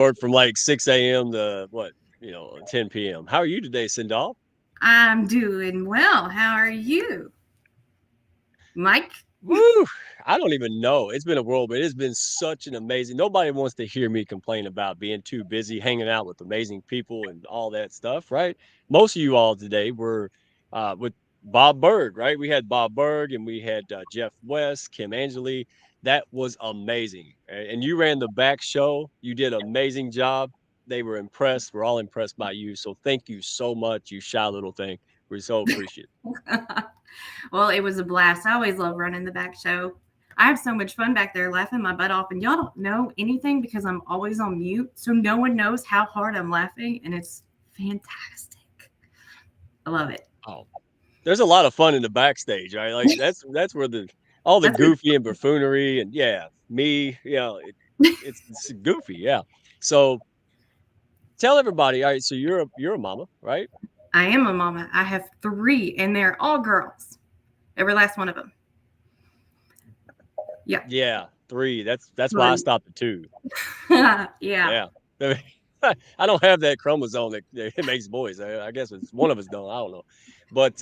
Or from like 6 a.m. to 10 p.m. How are you today, Sindal? I'm doing well. How are you, Mike? Woo! I don't even know. It's been a whirlwind. It's been such an amazing. Nobody wants to hear me complain about being too busy hanging out with amazing people and all that stuff, right? Most of you all today were with Bob Berg, right? We had Bob Berg and we had Jeff West, Kim Angeli. That was amazing. And you ran the back show. You did an amazing job. They were impressed. We're all impressed by you. So thank you so much, you shy little thing. We so appreciate it. Well, it was a blast. I always love running the back show. I have so much fun back there laughing my butt off, and y'all don't know anything because I'm always on mute, so no one knows how hard I'm laughing, and it's fantastic. I love it. Oh, there's a lot of fun in the backstage, right? Like that's where the all the That's what goofy and buffoonery and yeah, me, it's goofy, yeah. So tell everybody, all right, so you're a mama, right? I am a mama. I have three, and they're all girls. Every last one of them. Yeah. Yeah, three. That's why I Three. stopped at two. Yeah. Yeah. I don't have that chromosome that it makes boys. I guess it's one of us don't. I don't know. But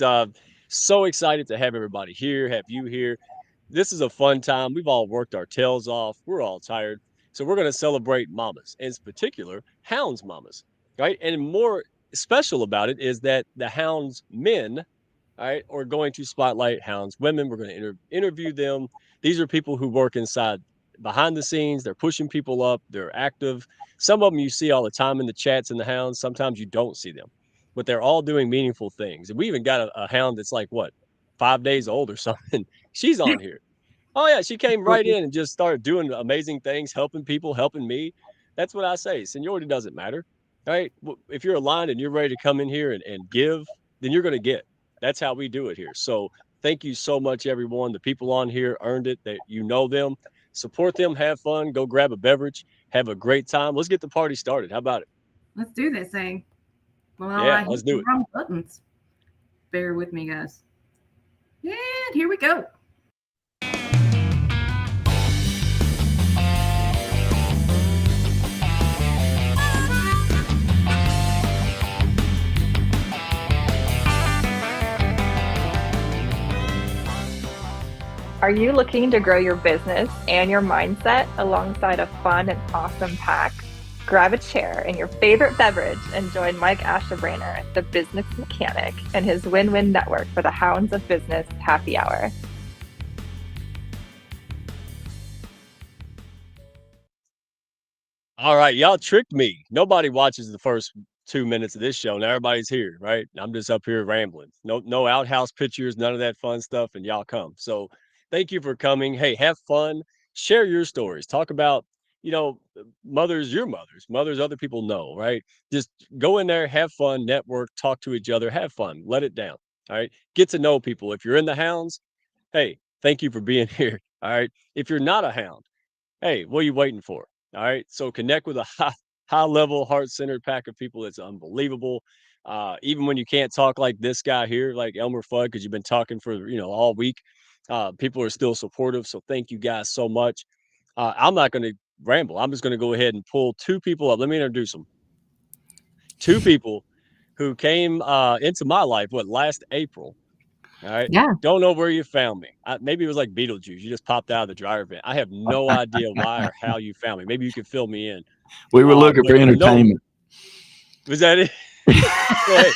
so excited to have everybody here, have you here. This is a fun time. We've all worked our tails off. We're all tired. So we're going to celebrate mamas, in particular, Hounds mamas, right? And more special about it is that the Hounds men, all right, are going to spotlight Hounds women. We're going to interview them. These are people who work inside behind the scenes. They're pushing people up. They're active. Some of them you see all the time in the chats in the Hounds. Sometimes you don't see them, but they're all doing meaningful things. And we even got a Hound that's like, what, 5 days old or something. She's on here. Oh yeah, she came right in and just started doing amazing things, helping people, helping me. That's what I say. Seniority doesn't matter, right? If you're aligned and you're ready to come in here and give, then you're going to get. That's how we do it here. So thank you so much, everyone. The people on here earned it. That you know them, support them, have fun, go grab a beverage, have a great time. Let's get the party started. How about it? Let's do this thing. Well, I Yeah, hit let's do the it. wrong buttons. Bear with me, guys. And here we go. Are you looking to grow your business and your mindset alongside a fun and awesome pack? Grab a chair and your favorite beverage and join Mike Ashabraner, the business mechanic, and his win-win network for the Hounds of Business Happy Hour. All right, y'all tricked me. Nobody watches the first 2 minutes of this show. Now everybody's here, right? I'm just up here rambling. No outhouse pictures, none of that fun stuff, and y'all come. So thank you for coming. Hey, have fun. Share your stories. Talk about, mothers, your mothers other people know, right? Just go in there, have fun, network, talk to each other, have fun, let it down. All right. Get to know people. If you're in the Hounds, hey, thank you for being here. All right. If you're not a Hound, hey, what are you waiting for? All right. So connect with a high level, heart centered pack of people that's unbelievable. Even when you can't talk like this guy here, like Elmer Fudd, because you've been talking for all week, people are still supportive. So thank you guys so much. I'm not going to ramble. I'm just going to go ahead and pull two people up. Let me introduce them. Two people who came into my life last April. All right. Yeah. Don't know where you found me. Maybe it was like Beetlejuice. You just popped out of the dryer vent. I have no idea why or how you found me. Maybe you could fill me in. We were looking for But no, entertainment. was that it? So hey,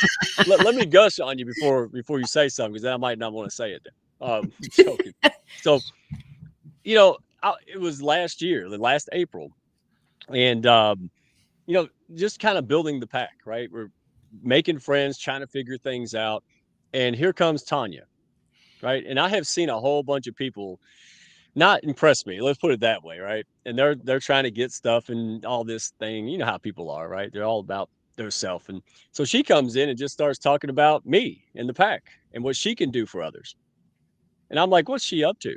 let me gush on you before you say something because I might not want to say it. Joking. So it was last year, the last April, and just kind of building the pack. Right, we're making friends, trying to figure things out, and here comes Tanya. Right, and I have seen a whole bunch of people not impress me. Let's put it that way, right? And they're trying to get stuff and all this thing. You know how people are, right? They're all about their self. And so she comes in and just starts talking about me and the pack and what she can do for others. And I'm like, what's she up to?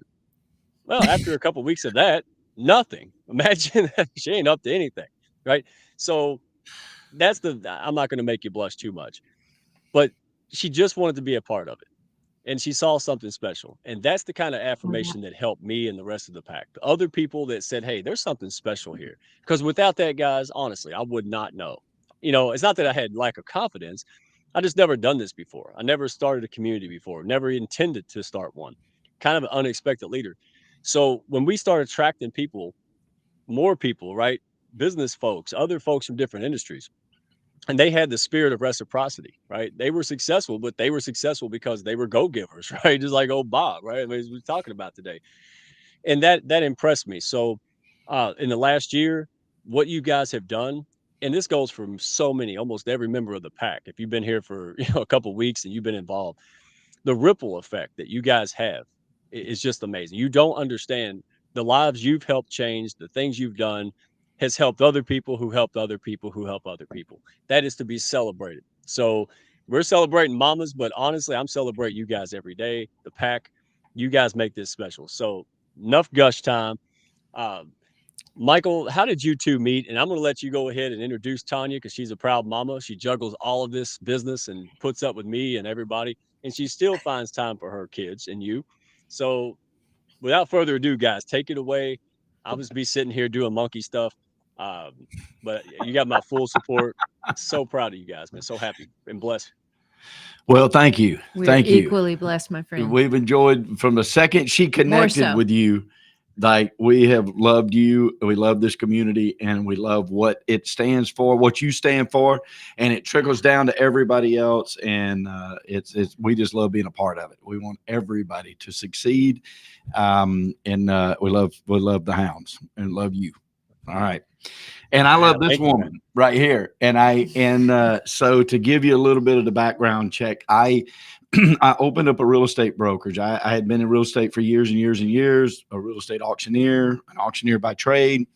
Well, after a couple of weeks of that, nothing. Imagine that she ain't up to anything, right? So I'm not going to make you blush too much, but she just wanted to be a part of it. and she saw something special. And that's the kind of Mhm. affirmation that helped me and the rest of the pack. The other people that said, hey, there's something special here. Because without that, guys, honestly, I would not know. It's not that I had lack of confidence. I just never done this before. I never started a community before, never intended to start one. Kind of an unexpected leader. So when we start attracting people, more people, right? Business folks, other folks from different industries, and they had the spirit of reciprocity, right? They were successful, but they were successful because they were go givers, right? Just like old Bob, right? I mean, as we're talking about today, and that impressed me. So, in the last year, what you guys have done, and this goes from so many, almost every member of the pack. If you've been here for a couple of weeks and you've been involved, the ripple effect that you guys have is just amazing. You don't understand the lives you've helped change, the things you've done has helped other people who helped other people who help other people. That is to be celebrated. So we're celebrating mamas, but honestly, I'm celebrating you guys every day. The pack, you guys make this special. So enough gush time. Um, Michael, how did you two meet? And I'm going to let you go ahead and introduce Tanya because she's a proud mama. She juggles all of this business and puts up with me and everybody, and she still finds time for her kids and you. So, without further ado, guys, take it away. I'll just be sitting here doing monkey stuff. Um, but you got my full support. So proud of you guys, man. So happy and blessed. Well, thank you. We're Thank you. equally blessed, my friend. We've enjoyed from the second she connected so. with you. Like, we have loved you. We love this community, and we love what it stands for, what you stand for, and it trickles down to everybody else. And it's we just love being a part of it. We want everybody to succeed, and we love the Hounds and love you. All right. And I love this woman right here. And so to give you a little bit of the background check, I opened up a real estate brokerage. I had been in real estate for years and years and years, a real estate auctioneer, an auctioneer by trade.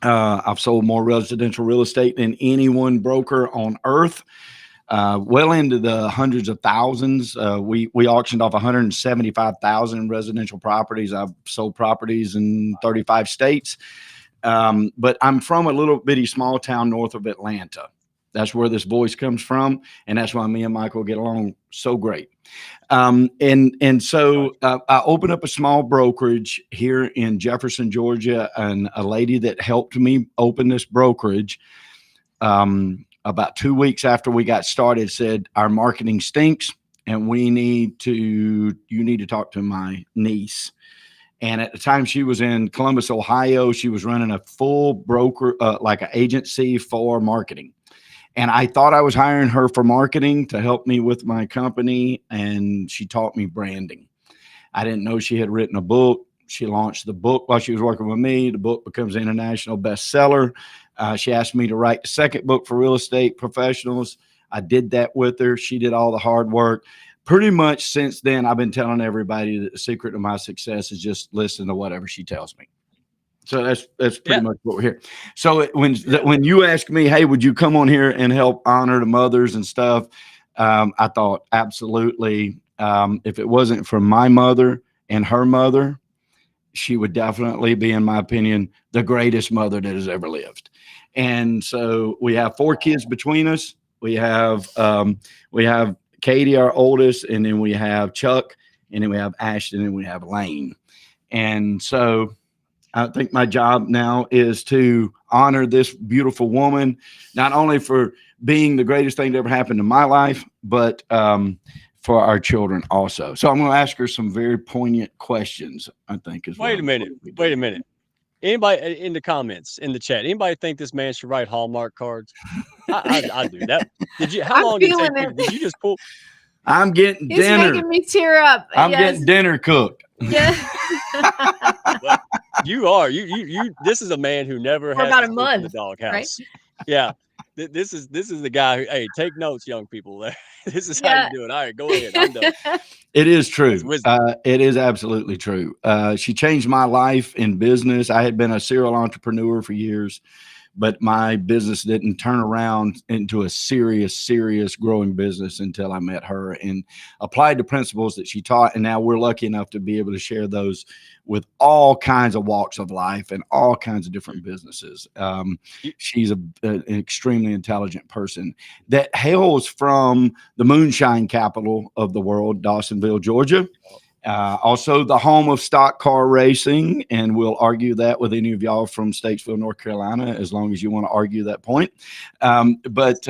I've sold more residential real estate than any one broker on earth. Well into the hundreds of thousands. We auctioned off 175,000 residential properties. I've sold properties in 35 states. But I'm from a little bitty small town north of Atlanta. That's where this voice comes from, and that's why me and Michael get along so great. And so I opened up a small brokerage here in Jefferson, Georgia, and a lady that helped me open this brokerage about 2 weeks after we got started said, our marketing stinks, and you need to talk to my niece. And at the time she was in Columbus, Ohio, she was running a full broker, like an agency for marketing. And I thought I was hiring her for marketing to help me with my company. And she taught me branding. I didn't know she had written a book. She launched the book while she was working with me. The book becomes an international bestseller. She asked me to write the second book for real estate professionals. I did that with her. She did all the hard work. Pretty much since then, I've been telling everybody that the secret of my success is just listen to whatever she tells me. So that's pretty much what we're here. So when you ask me, hey, would you come on here and help honor the mothers and stuff? I thought absolutely. If it wasn't for my mother and her mother, she would definitely be, in my opinion, the greatest mother that has ever lived. And so we have 4 kids between us. We have Katie, our oldest, and then we have Chuck, and then we have Ashton, and we have Lane. And so I think my job now is to honor this beautiful woman, not only for being the greatest thing that ever happened in my life, but for our children also. So I'm going to ask her some very poignant questions, I think. Wait a minute. Anybody in the comments, in the chat, anybody think this man should write Hallmark cards? I do that. How long did it take you? Did you just pull? I'm getting He's dinner. making me tear up. I'm getting dinner cooked. Yeah. Well, you are. You. This is a man who never For has about to a sleep month, in the doghouse. right? Yeah. This is the guy who. Hey, take notes, young people. This is how you do it. All right, go ahead. I'm done. It is true. Wisdom. It is absolutely true. She changed my life in business. I had been a serial entrepreneur for years, but my business didn't turn around into a serious growing business until I met her and applied the principles that she taught. And now we're lucky enough to be able to share those with all kinds of walks of life and all kinds of different businesses. She's an extremely intelligent person that hails from the moonshine capital of the world, Dawsonville, Georgia. Also the home of stock car racing, and we'll argue that with any of y'all from Statesville, North Carolina, as long as you want to argue that point. But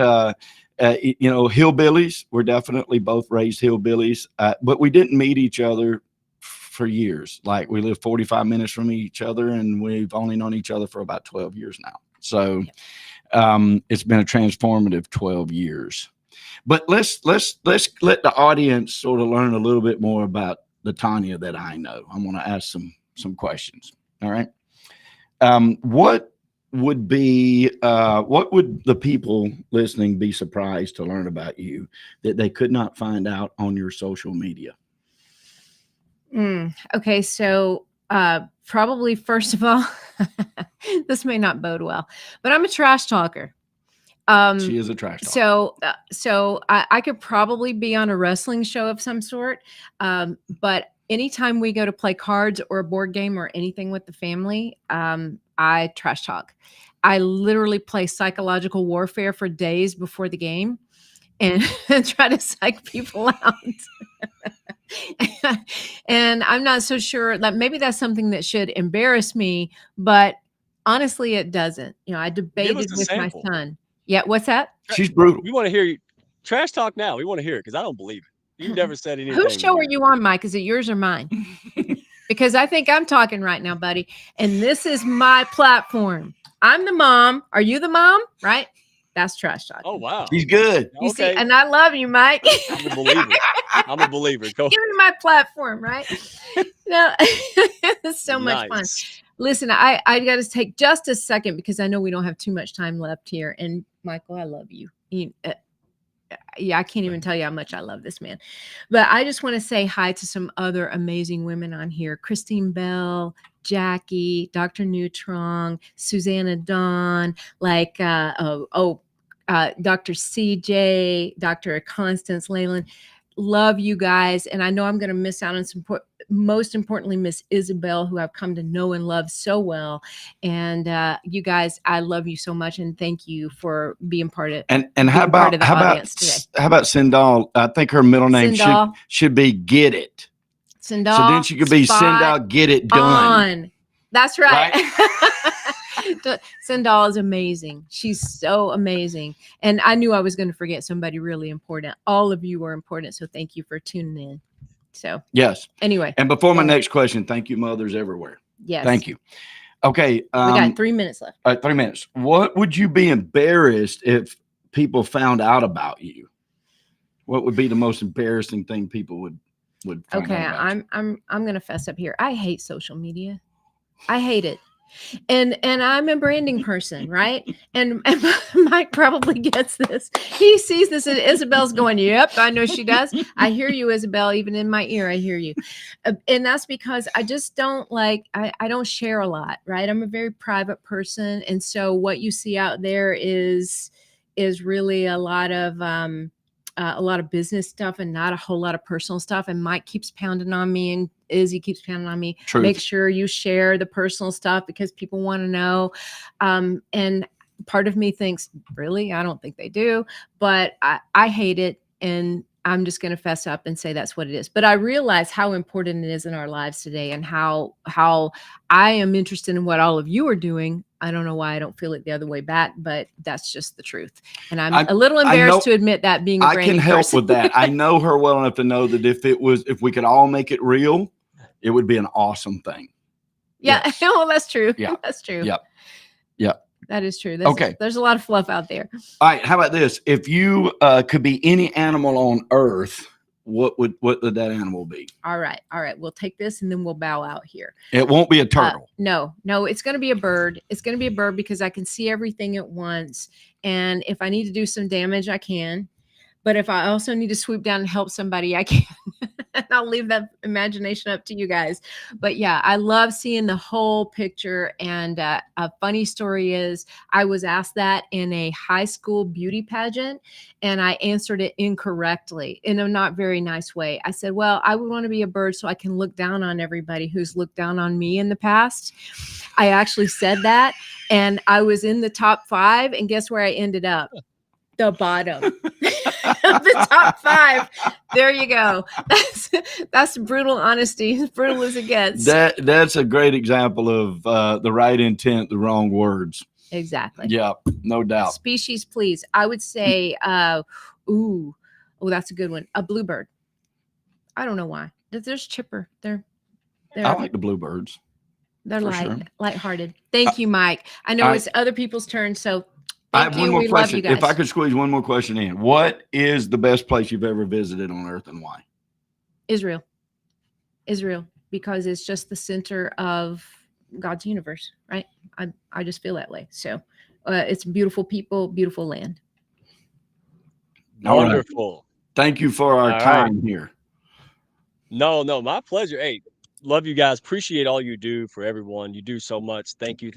hillbillies, we're definitely both raised hillbillies, but we didn't meet each other for years. Like, we live 45 minutes from each other, and we've only known each other for about 12 years now. So it's been a transformative 12 years. But let's let the audience sort of learn a little bit more about the Tanya that I know. I'm going to ask some questions. All right. What would the people listening be surprised to learn about you that they could not find out on your social media? Okay. So, probably first of all, this may not bode well, but I'm a trash talker. She is a trash talker. So I could probably be on a wrestling show of some sort. But anytime we go to play cards or a board game or anything with the family, I trash talk. I literally play psychological warfare for days before the game and try to psych people out. And I'm not so sure that maybe that's something that should embarrass me, but honestly, it doesn't. I debated with my son. Yeah, what's that? She's brutal. We want to hear you. Trash talk now. We want to hear it because I don't believe it. You've never said anything. Whose show are you on, Mike? Is it yours or mine? Because I think I'm talking right now, buddy. And this is my platform. I'm the mom. Are you the mom? Right? That's trash talk. Oh, wow. He's good. You see, and I love you, Mike. I'm a believer. I'm a believer. Go. Give me my platform, right? No, it's so much fun. Listen, I got to take just a second because I know we don't have too much time left here. And Michael, I love you. I can't even tell you how much I love this man. But I just want to say hi to some other amazing women on here. Christine Bell, Jackie, Dr. Neutron, Susanna Dawn, Dr. CJ, Dr. Constance Leyland. Love you guys. And I know I'm going to miss out on some, most importantly, Miss Isabel, who I've come to know and love so well. And you guys, I love you so much. And thank you for being part of it. And how about Sindal? I think her middle name should be Get It. Sindal. So then she could be Sindal Get It Done. That's right. Sindal is amazing. She's so amazing. And I knew I was going to forget somebody really important. All of you are important. So thank you for tuning in. So, yes. Anyway. And before my next question, thank you, mothers everywhere. Yes. Thank you. Okay. We got 3 minutes left. All right, 3 minutes. What would you be embarrassed if people found out about you? What would be the most embarrassing thing people would find out about you? I'm going to fess up here. I hate social media. I hate it. And I'm a branding person, right? And Mike probably gets this. He sees this, and Isabel's going, yep, I know she does. I hear you, Isabel, even in my ear, I hear you. And that's because I just don't I don't share a lot, right? I'm a very private person. And so what you see out there is really a lot of business stuff and not a whole lot of personal stuff. And Mike keeps pounding on me, and Izzy keeps pounding on me. Truth. Make sure you share the personal stuff because people want to know. And part of me thinks, really? I don't think they do, but I hate it. And I'm just going to fess up and say that's what it is. But I realize how important it is in our lives today and how I am interested in what all of you are doing. I don't know why I don't feel it the other way back, but that's just the truth. And I'm a little embarrassed to admit that being a branding I can help person. with that. I know her well enough to know that if we could all make it real, it would be an awesome thing. Yeah. Yes. Well, that's true. Yeah. That's true. Yep. Yep. That is true. Okay. There's a lot of fluff out there. All right. How about this? If you could be any animal on earth, what would that animal be? All right. We'll take this and then we'll bow out here. It won't be a turtle. No, it's going to be a bird. It's going to be a bird because I can see everything at once. And if I need to do some damage, I can. But if I also need to swoop down and help somebody, I can. I'll leave that imagination up to you guys. But yeah, I love seeing the whole picture. And a funny story is I was asked that in a high school beauty pageant, and I answered it incorrectly in a not very nice way. I said, well, I would want to be a bird so I can look down on everybody who's looked down on me in the past. I actually said that, and I was in the top 5. And guess where I ended up? The bottom. The top 5. There you go. That's brutal honesty, as brutal as it gets. That's a great example of the right intent, the wrong words. Exactly. Yeah, no doubt. Species, please. I would say, that's a good one. A bluebird. I don't know why. There's chipper. They're I like the bluebirds. They're sure. lighthearted. Thank you, Mike. I know it's other people's turn, so I have one more we question. love you guys. If I could squeeze one more question in, what is the best place you've ever visited on earth and why? Israel, because it's just the center of God's universe, right? I just feel that way. So it's beautiful people, beautiful land. Wonderful. Right. Thank you for our time here. No, my pleasure. Hey, love you guys. Appreciate all you do for everyone. You do so much. Thank you.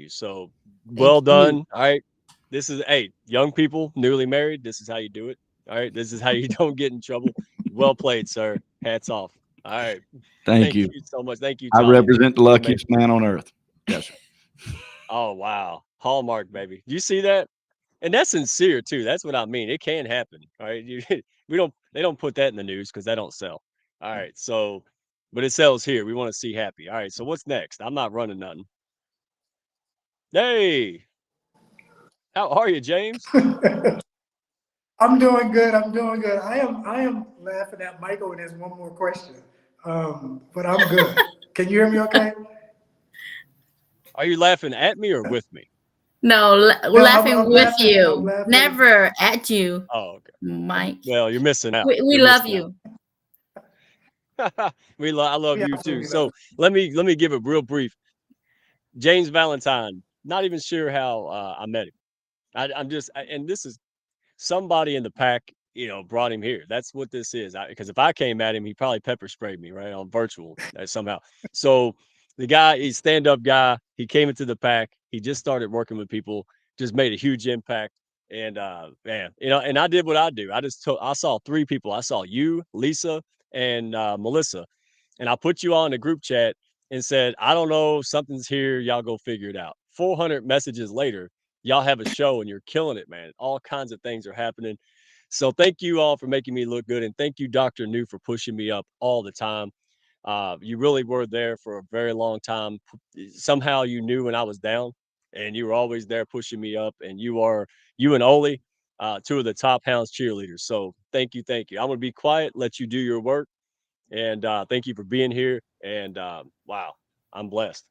So well done. All right. This is, young people, newly married. This is how you do it. All right. This is how you don't get in trouble. Well played, sir. Hats off. All right. Thank you so much. Thank you, I Tommy. represent the luckiest man on earth. Yes, sir. Oh, wow. Hallmark, baby. You see that? And that's sincere too. That's what I mean. It can happen. All right. They don't put that in the news because that don't sell. All right. So, but it sells here. We want to see happy. All right. So what's next? I'm not running nothing. Hey, how are you, James? I'm doing good. I am laughing at Michael, and there's one more question. But I'm good. Can you hear me okay? Are you laughing at me or with me? No, laughing I'm with laughing, you. I'm laughing. Never at you, Oh, okay. Mike. Well, you're missing out. We love you. I love We you too. absolutely So love let me give it real brief. James Valentine. Not even sure how I met him. I'm just, and this is somebody in the pack, brought him here. That's what this is. Because if I came at him, he probably pepper sprayed me right on virtual somehow. So the guy, he's stand-up guy. He came into the pack. He just started working with people. Just made a huge impact. And man, and I did what I do. I saw 3 people. I saw you, Lisa, and Melissa, and I put you all in a group chat and said, I don't know, something's here. Y'all go figure it out. 400 messages later, y'all have a show and you're killing it, man. All kinds of things are happening. So thank you all for making me look good. And thank you, Dr. New, for pushing me up all the time. You really were there for a very long time. Somehow you knew when I was down and you were always there pushing me up. And you and Oli, 2 of the top Hounds cheerleaders. So thank you. I'm going to be quiet, let you do your work. And thank you for being here. And wow, I'm blessed.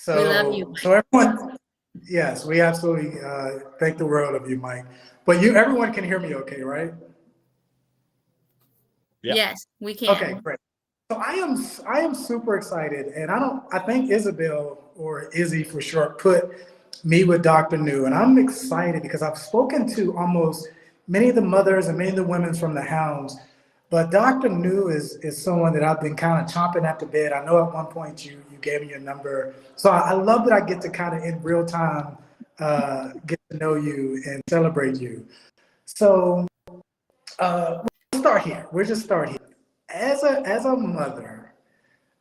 We love you. So everyone, yes, we absolutely thank the world of you, Mike. But everyone can hear me okay, right? Yeah. Yes, we can. Okay, great. So I am super excited, and I think Isabel, or Izzy for short, put me with Dr. New, and I'm excited because I've spoken to almost many of the mothers and many of the women from the Hounds, but Dr. New is someone that I've been kind of chomping at the bit. I know at one point you gave me your number, so I love that I get to kind of in real time get to know you and celebrate you. So we'll start here. We'll just start here. As a mother,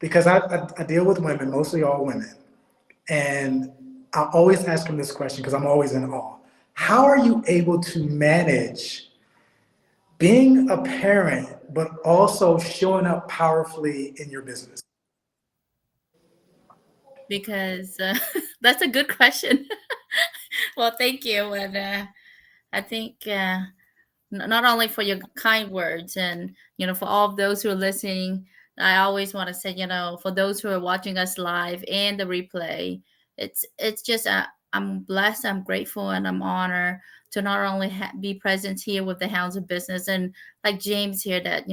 because I deal with women, mostly all women, and I always ask them this question because I'm always in awe. How are you able to manage being a parent, but also showing up powerfully in your business? Because that's a good question. Well, thank you. And I think not only for your kind words and, for all of those who are listening, I always want to say, for those who are watching us live and the replay, it's just, I'm blessed, I'm grateful, and I'm honored to not only be present here with the Hounds of Business and like James here, that,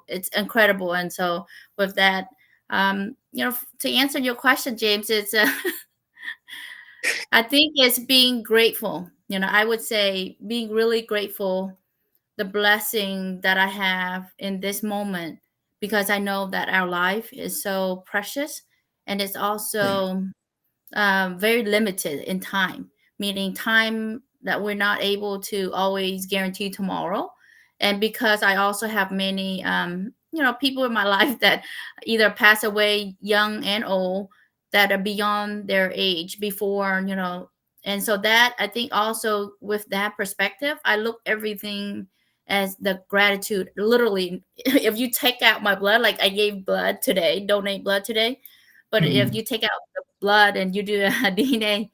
it's incredible. And so with that, to answer your question, James, it's I think it's being grateful. I would say being really grateful the blessing that I have in this moment, because I know that our life is so precious, and it's Yeah. also very limited in time, meaning time that we're not able to always guarantee tomorrow. And because I also have many, people in my life that either pass away young and old, that are beyond their age before, and so that I think also with that perspective, I look everything as the gratitude. Literally, if you take out my blood, like I gave blood today, donate blood today, but if Mhm. you take out blood and you do a DNA,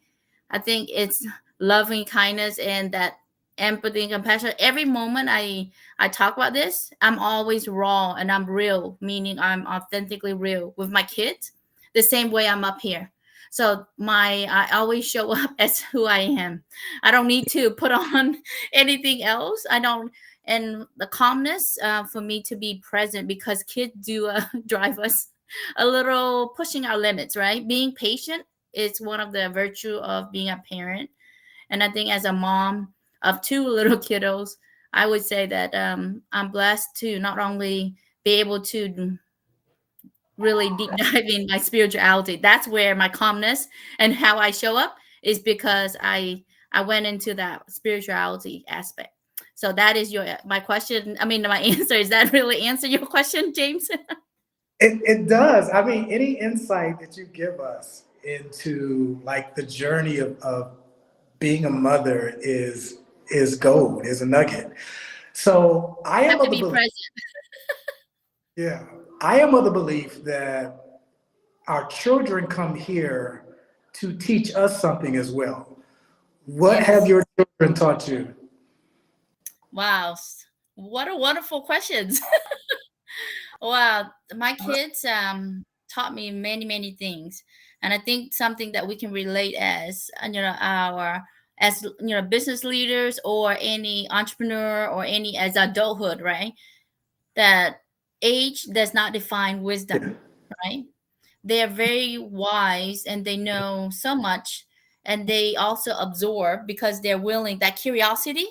I think it's loving kindness and that empathy and compassion. Every moment I talk about this, I'm always raw and I'm real, meaning I'm authentically real with my kids, the same way I'm up here. So I always show up as who I am. I don't need to put on anything else. I don't. And the calmness for me to be present, because kids do drive us a little, pushing our limits, right? Being patient is one of the virtue of being a parent. And I think as a mom of two little kiddos, I would say that I'm blessed to not only be able to really deep dive in my spirituality. That's where my calmness and how I show up is, because I went into that spirituality aspect. So that is my question. I mean, my answer. Is that really answer your question, James? It does. I mean, any insight that you give us into like the journey of being a mother is gold, is a nugget. So I Have am to of the be belief, present. yeah, I am of the belief that our children come here to teach us something as well. What have Yes. your children taught you? Wow. What a wonderful questions. Wow. My kids taught me many, many things. And I think something that we can relate as, our, as, business leaders or any entrepreneur or any as adulthood, right? That age does not define Yeah, wisdom, right? They are very wise and they know so much, and they also absorb because they're willing, that curiosity,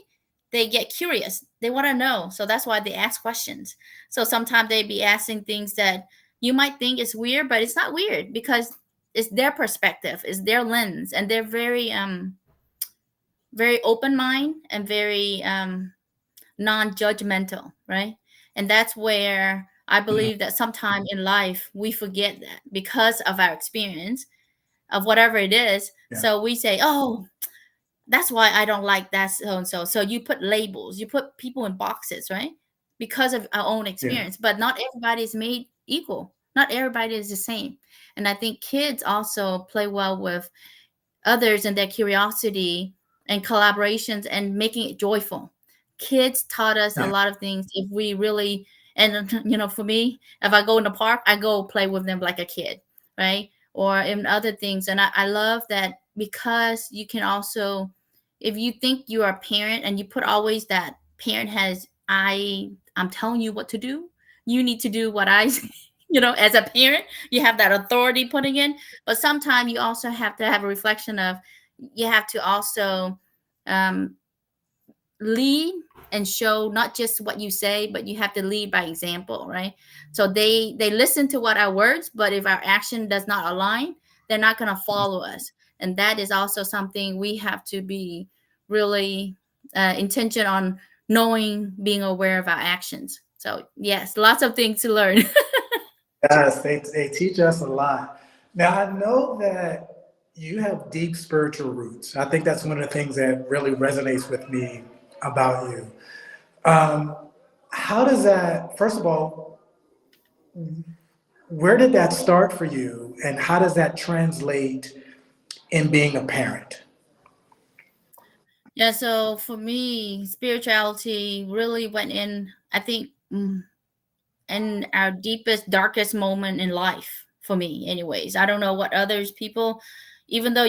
they get curious, they want to know, so that's why they ask questions. So sometimes they be asking things that you might think is weird, but it's not weird, because it's their perspective, it's their lens, and they're very very open mind and very non-judgmental, right? And that's where I mhm, believe that sometime in life we forget that because of our experience of whatever it is. yeah, So we say, oh, that's why I don't like that so and so. So you put labels, you put people in boxes, right? Because of our own yeah, experience. But not everybody is made equal. Not everybody is the same. And I think kids also play well with others and their curiosity and collaborations and making it joyful. Kids taught us a yeah. lot of things if we really, and for me, if I go in the park, I go play with them like a kid, right? Or in other things. And I love that, because you can also, if you think you are a parent and you put always that parent has, I'm telling you what to do, you need to do what I as a parent, you have that authority putting in. But sometimes you also have to have a reflection of, you have to also um, lead and show not just what you say, but you have to lead by example, right? So they listen to what our words, but if our action does not align, they're not going to follow us. And that is also something we have to be really intention on, knowing, being aware of our actions. So yes, lots of things to learn. Yes, they teach us a lot. Now, I know that you have deep spiritual roots. I think that's one of the things that really resonates with me about you. Um, how does that, first of all, where did that start for you, and how does that translate in being a parent? Yeah, so for me, spirituality really went in, I think, in our deepest, darkest moment in life, for me, anyways. I don't know what others people, even though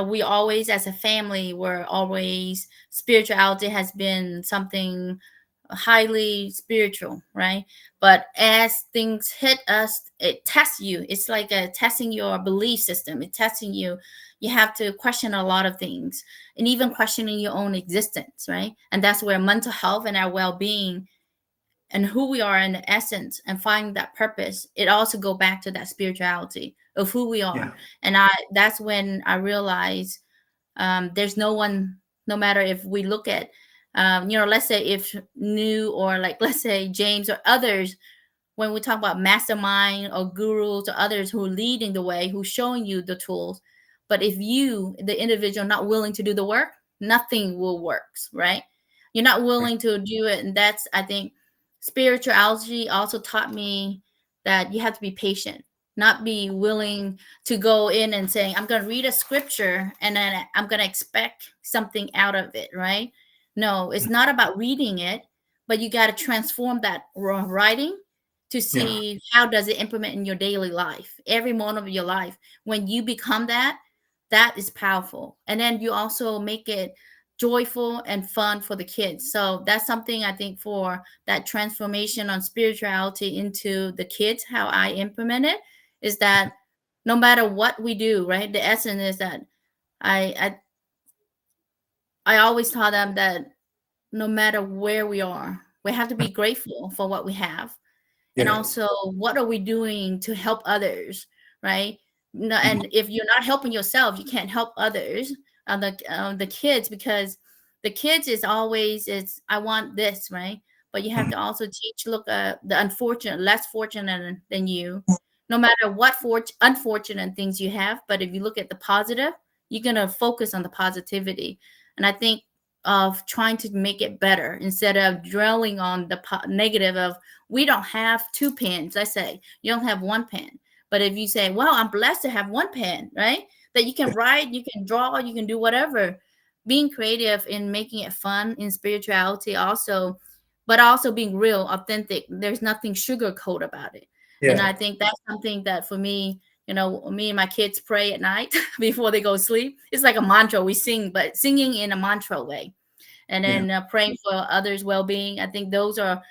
we always, as a family, we're always, spirituality has been something highly spiritual, right? But as things hit us, it tests you. It's like testing your belief system. It's testing you, you have to question a lot of things, and even questioning your own existence, right? And that's where mental health and our well-being and who we are in the essence and finding that purpose, it also go back to that spirituality of who we are. Yeah. And that's when I realized there's no one, no matter if we look at let's say if New, or like let's say James or others, when we talk about mastermind or gurus or others who are leading the way, who's showing you the tools, but if you, the individual, not willing to do the work, nothing will work, right? You're not willing to do it. And that's, I think, spirituality also taught me that you have to be patient, not be willing to go in and saying, I'm going to read a scripture and then I'm going to expect something out of it, right? No, it's not about reading it, but you got to transform that writing to see how does it implement in your daily life, every moment of your life. When you become that, that is powerful. And then you also make it joyful and fun for the kids. So that's something I think for that transformation on spirituality into the kids, how I implement it is that no matter what we do, right? The essence is that I always tell them that no matter where we are, we have to be grateful for what we have. And also, what are we doing to help others, right? No, and if you're not helping yourself, you can't help others, the kids, because the kids is always, it's, I want this, right? But you have to also teach, look, the unfortunate, less fortunate than you, no matter what unfortunate things you have. But if you look at the positive, you're going to focus on the positivity. And I think of trying to make it better instead of dwelling on the negative of, we don't have 2 pens. I say, you don't have 1 pen. But if you say, well, I'm blessed to have 1 pen, right? That you can write, you can draw, you can do whatever. Being creative in making it fun in spirituality also, but also being real, authentic. There's nothing sugarcoat about it. Yeah. And I think that's something that for me, me and my kids pray at night before they go to sleep. It's like a mantra we sing, but singing in a mantra way. And then praying for others' well-being. I think those are,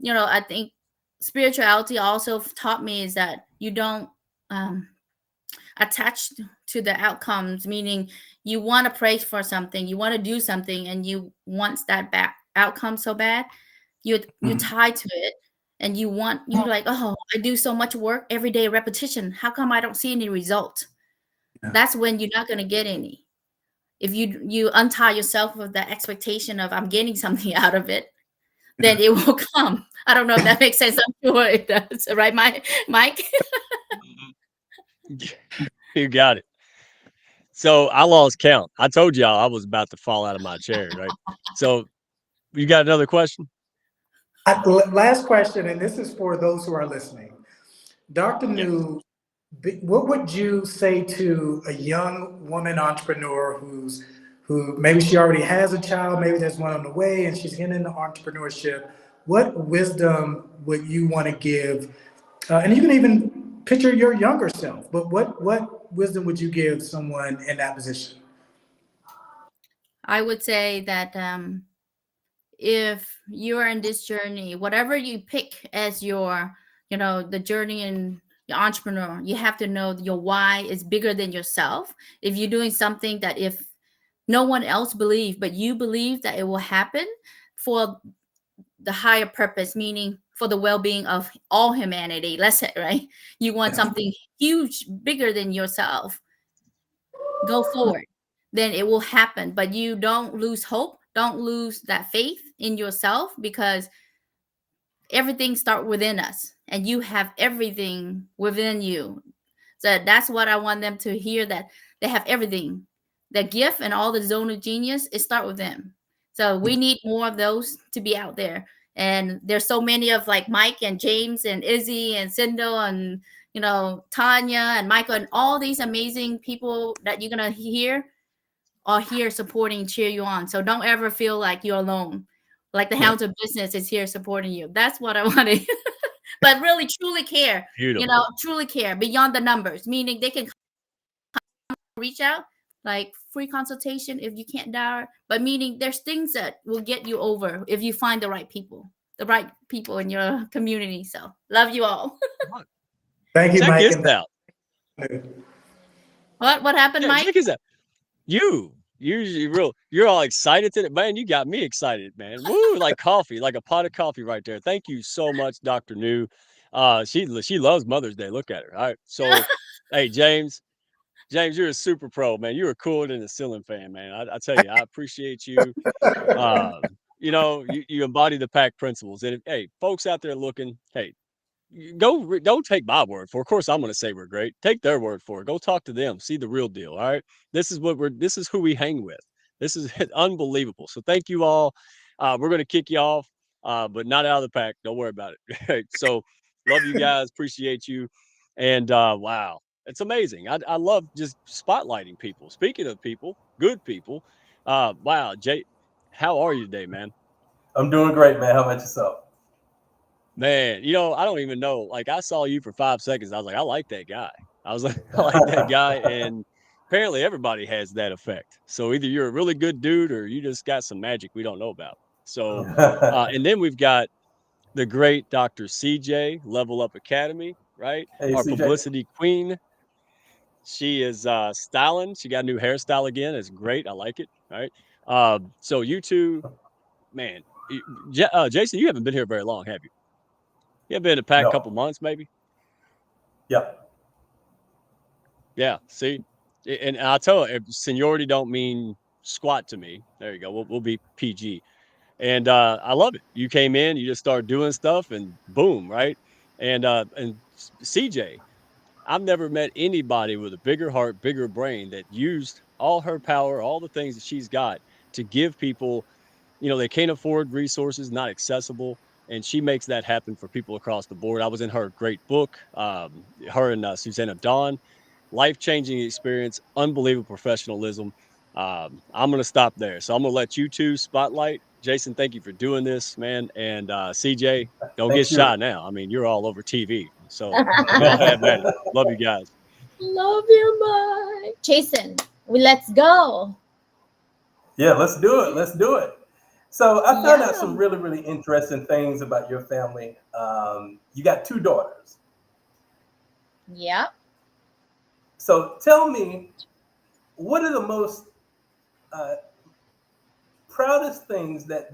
I think spirituality also taught me is that you don't attach to the outcomes, meaning you want to pray for something, you want to do something, and you want that outcome so bad, you tie to it. And you're like, oh, I do so much work every day, repetition. How come I don't see any result? Yeah. That's when you're not going to get any. If you untie yourself with the expectation of I'm getting something out of it, then it will come. I don't know if that makes sense. I'm sure it does. Right, Mike? You got it. So I lost count. I told y'all I was about to fall out of my chair, right? So you got another question? Last question, and this is for those who are listening. Dr. New, what would you say to a young woman entrepreneur who maybe she already has a child, maybe there's one on the way, and she's getting into entrepreneurship? What wisdom would you want to give? And you can even picture your younger self, but what wisdom would you give someone in that position? I would say that if you are in this journey, whatever you pick as your, the journey in your entrepreneur, you have to know your why is bigger than yourself. If you're doing something that if no one else believes, but you believe that it will happen for the higher purpose, meaning for the well-being of all humanity, let's say, right? You want something huge, bigger than yourself, go forward, then it will happen. But you don't lose hope. Don't lose that faith in yourself, because everything starts within us and you have everything within you. So that's what I want them to hear, that they have everything. The gift and all the zone of genius, it starts with them. So we need more of those to be out there. And there's so many of like Mike and James and Izzy and Sindel and, Tanya and Michael and all these amazing people that you're going to hear are here supporting, cheer you on. So don't ever feel like you're alone. Like the Hounds of Business is here supporting you. That's what I wanted. But really, truly care. Beautiful. Truly care beyond the numbers, meaning they can reach out, like free consultation if you can't dial. But meaning there's things that will get you over if you find the right people in your community. So love you all. Thank you, Check Mike. this out. What happened, Yeah, Mike? check this out. You're all excited today, man. You got me excited, man. Woo, like coffee, like a pot of coffee right there. Thank you so much, Dr. New. She loves Mother's Day. Look at her. All right. So, hey, James, you're a super pro, man. You are cooler than a ceiling fan, man. I tell you, I appreciate you. You embody the pack principles. And hey, folks out there looking, hey, don't take my word for it. Of course, I'm going to say we're great. Take their word for it. Go talk to them. See the real deal. All right. This is who we hang with. This is unbelievable. So thank you all. We're going to kick you off, but not out of the pack. Don't worry about it. So love you guys. Appreciate you. And wow, it's amazing. I love just spotlighting people. Speaking of people, good people. Wow, Jay, how are you today, man? I'm doing great, man. How about yourself? Man, I don't even know. Like, I saw you for 5 seconds. I was like, I like that guy. I was like, I like that guy. And apparently everybody has that effect. So either you're a really good dude or you just got some magic we don't know about. So, and then we've got the great Dr. CJ, Level Up Academy, right? Hey, Our CJ. publicity queen. She is styling. She got a new hairstyle again. It's great. I like it. All right. So you two, man, Jason, you haven't been here very long, have you? You have been in the pack a couple No. months, maybe. Yep. Yeah. See, and I'll tell you, seniority don't mean squat to me. There you go. We'll be PG. And I love it. You came in, you just started doing stuff, and boom, right? And CJ, I've never met anybody with a bigger heart, bigger brain that used all her power, all the things that she's got to give people. They can't afford resources, not accessible, and she makes that happen for people across the board. I was in her great book, her and Susanna Dawn, life-changing experience, unbelievable professionalism. I'm going to stop there. So I'm going to let you two spotlight. Jason, thank you for doing this, man. And CJ, don't get Thank you. shy now. I mean, you're all over TV. So y'all have at it. Love you guys. Love you, Mike. Jason, let's go. Yeah, let's do it. Let's do it. So I found out Yeah. some really, really interesting things about your family. You got 2 daughters. Yep. So tell me, what are the most proudest things that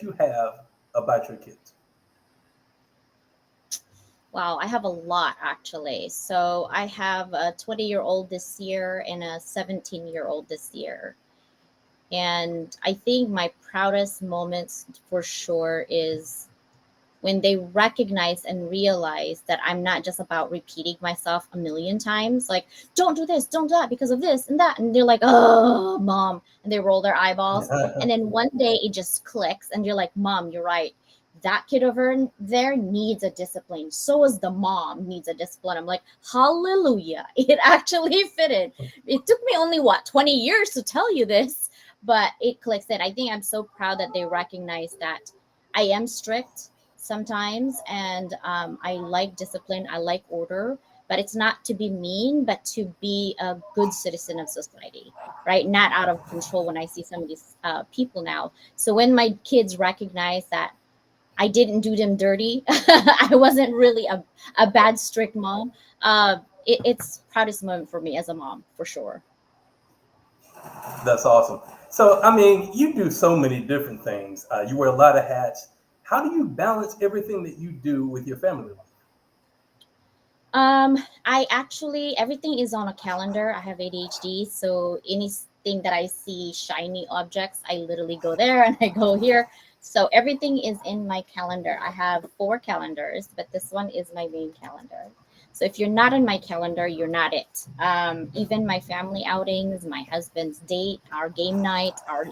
you have about your kids? Wow, I have a lot actually. So I have a 20-year-old this year and a 17-year-old this year. And I think my proudest moments for sure is when they recognize and realize that I'm not just about repeating myself a million times, like, don't do this, don't do that because of this and that. And they're like, oh, mom. And they roll their eyeballs. And then one day it just clicks and you're like, mom, you're right. That kid over there needs a discipline. So is the mom needs a discipline. I'm like, hallelujah. It actually fitted. It took me only 20 years to tell you this, but it clicks in. I think I'm so proud that they recognize that I am strict sometimes, and I like discipline, I like order, but it's not to be mean, but to be a good citizen of society, right? Not out of control when I see some of these people now. So when my kids recognize that I didn't do them dirty, I wasn't really a bad, strict mom, it's proudest moment for me as a mom, for sure. That's awesome. So, I mean, you do so many different things. You wear a lot of hats. How do you balance everything that you do with your family life? I actually, everything is on a calendar. I have ADHD, so anything that I see shiny objects, I literally go there and I go here. So everything is in my calendar. I have 4 calendars, but this one is my main calendar. So if you're not in my calendar, you're not it. Even my family outings, my husband's date, our game night, our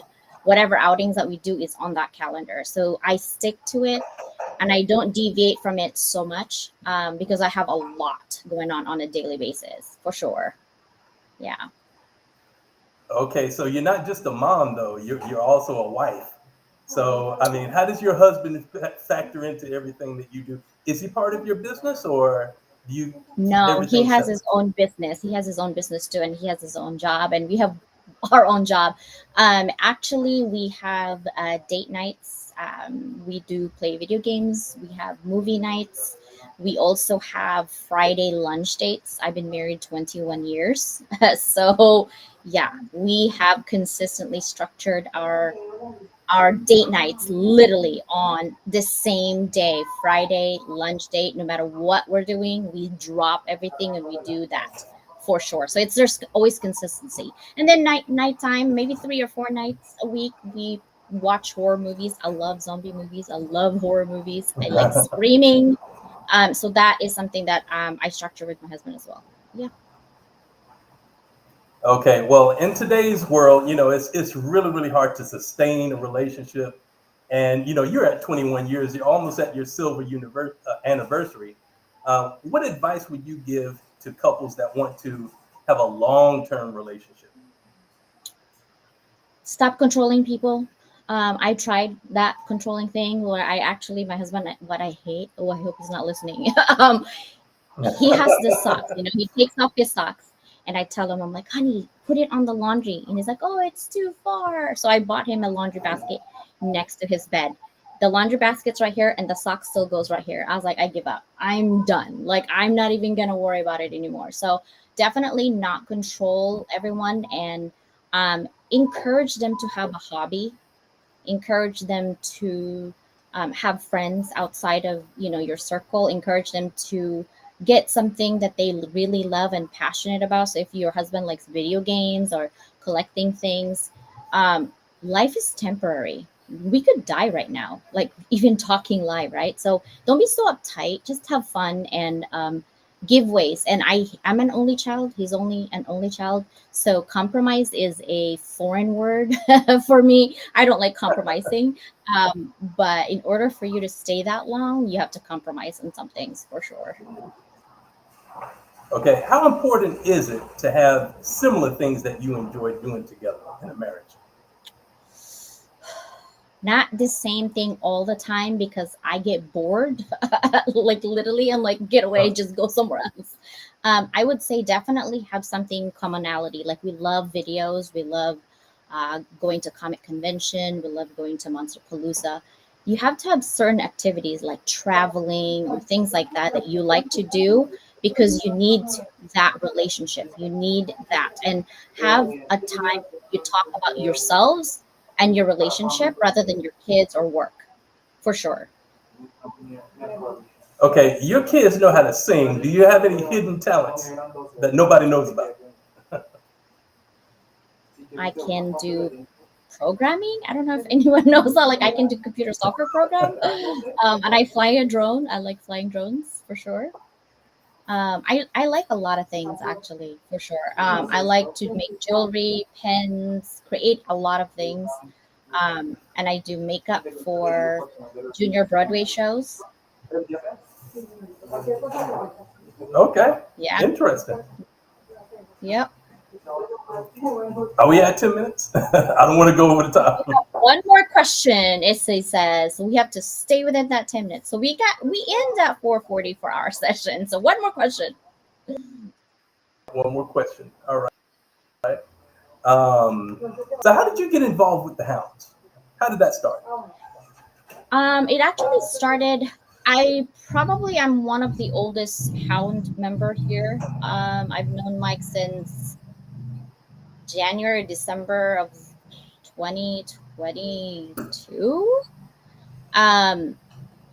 whatever outings that we do is on that calendar. So I stick to it and I don't deviate from it so much because I have a lot going on a daily basis, for sure. Yeah. Okay, so you're not just a mom, though. You're also a wife. So, I mean, how does your husband factor into everything that you do? Is he part of your business, or do you keep No, he everything has separate? his own business. He has his own business too, and he has his own job, and we have our own job. Actually, we have date nights. We do play video games. We have movie nights. We also have Friday lunch dates. I've been married 21 years. So yeah, we have consistently structured our date nights literally on the same day, Friday lunch date. No matter what we're doing, we drop everything and we do that for sure. So there's always consistency. And then nighttime, maybe 3 or 4 nights a week, we watch horror movies. I love zombie movies. I love horror movies. I like screaming. So that is something that I structure with my husband as well. Yeah. Okay, well, in today's world, it's really, really hard to sustain a relationship. And, you're at 21 years, you're almost at your silver anniversary. What advice would you give to couples that want to have a long-term relationship? Stop controlling people. I tried that controlling thing where my husband, what I hate, oh, I hope he's not listening. He has the socks, he takes off his socks and I tell him, I'm like, honey, put it on the laundry. And he's like, oh, it's too far. So I bought him a laundry basket next to his bed. The laundry basket's right here and the sock still goes right here. I was like, I give up. I'm done. Like, I'm not even going to worry about it anymore. So definitely not control everyone, and encourage them to have a hobby, encourage them to have friends outside of your circle, encourage them to get something that they really love and passionate about. So if your husband likes video games or collecting things, life is temporary. We could die right now, like even talking live, right? So don't be so uptight, just have fun and give ways. And I'm an only child, he's only an only child, so compromise is a foreign word for me. I don't like compromising, but in order for you to stay that long, you have to compromise on some things for sure. Okay, how important is it to have similar things that you enjoy doing together in a marriage? Not the same thing all the time, because I get bored. Like literally, I'm like, get away, just go somewhere else. I would say definitely have something commonality. Like we love videos, we love going to comic convention, we love going to Monster Palooza. You have to have certain activities like traveling or things like that that you like to do, because you need that relationship. You need that, and have a time you talk about yourselves and your relationship rather than your kids or work, for sure. Okay, your kids know how to sing. Do you have any hidden talents that nobody knows about? I can do programming. I don't know if anyone knows that. Like I can do computer software program, and I fly a drone. I like flying drones for sure. I like a lot of things actually, for sure. I like to make jewelry, pens, create a lot of things. And I do makeup for junior Broadway shows. Okay, Yeah. interesting. Yep. Are we at 10 minutes? I don't want to go over the top. One more question. It says we have to stay within that 10 minutes. So we end at 4:40 for our session. So one more question. One more question. All right. So how did you get involved with the Hounds? How did that start? It actually started. I'm one of the oldest Hound member here. I've known Mike since January, December of 2022.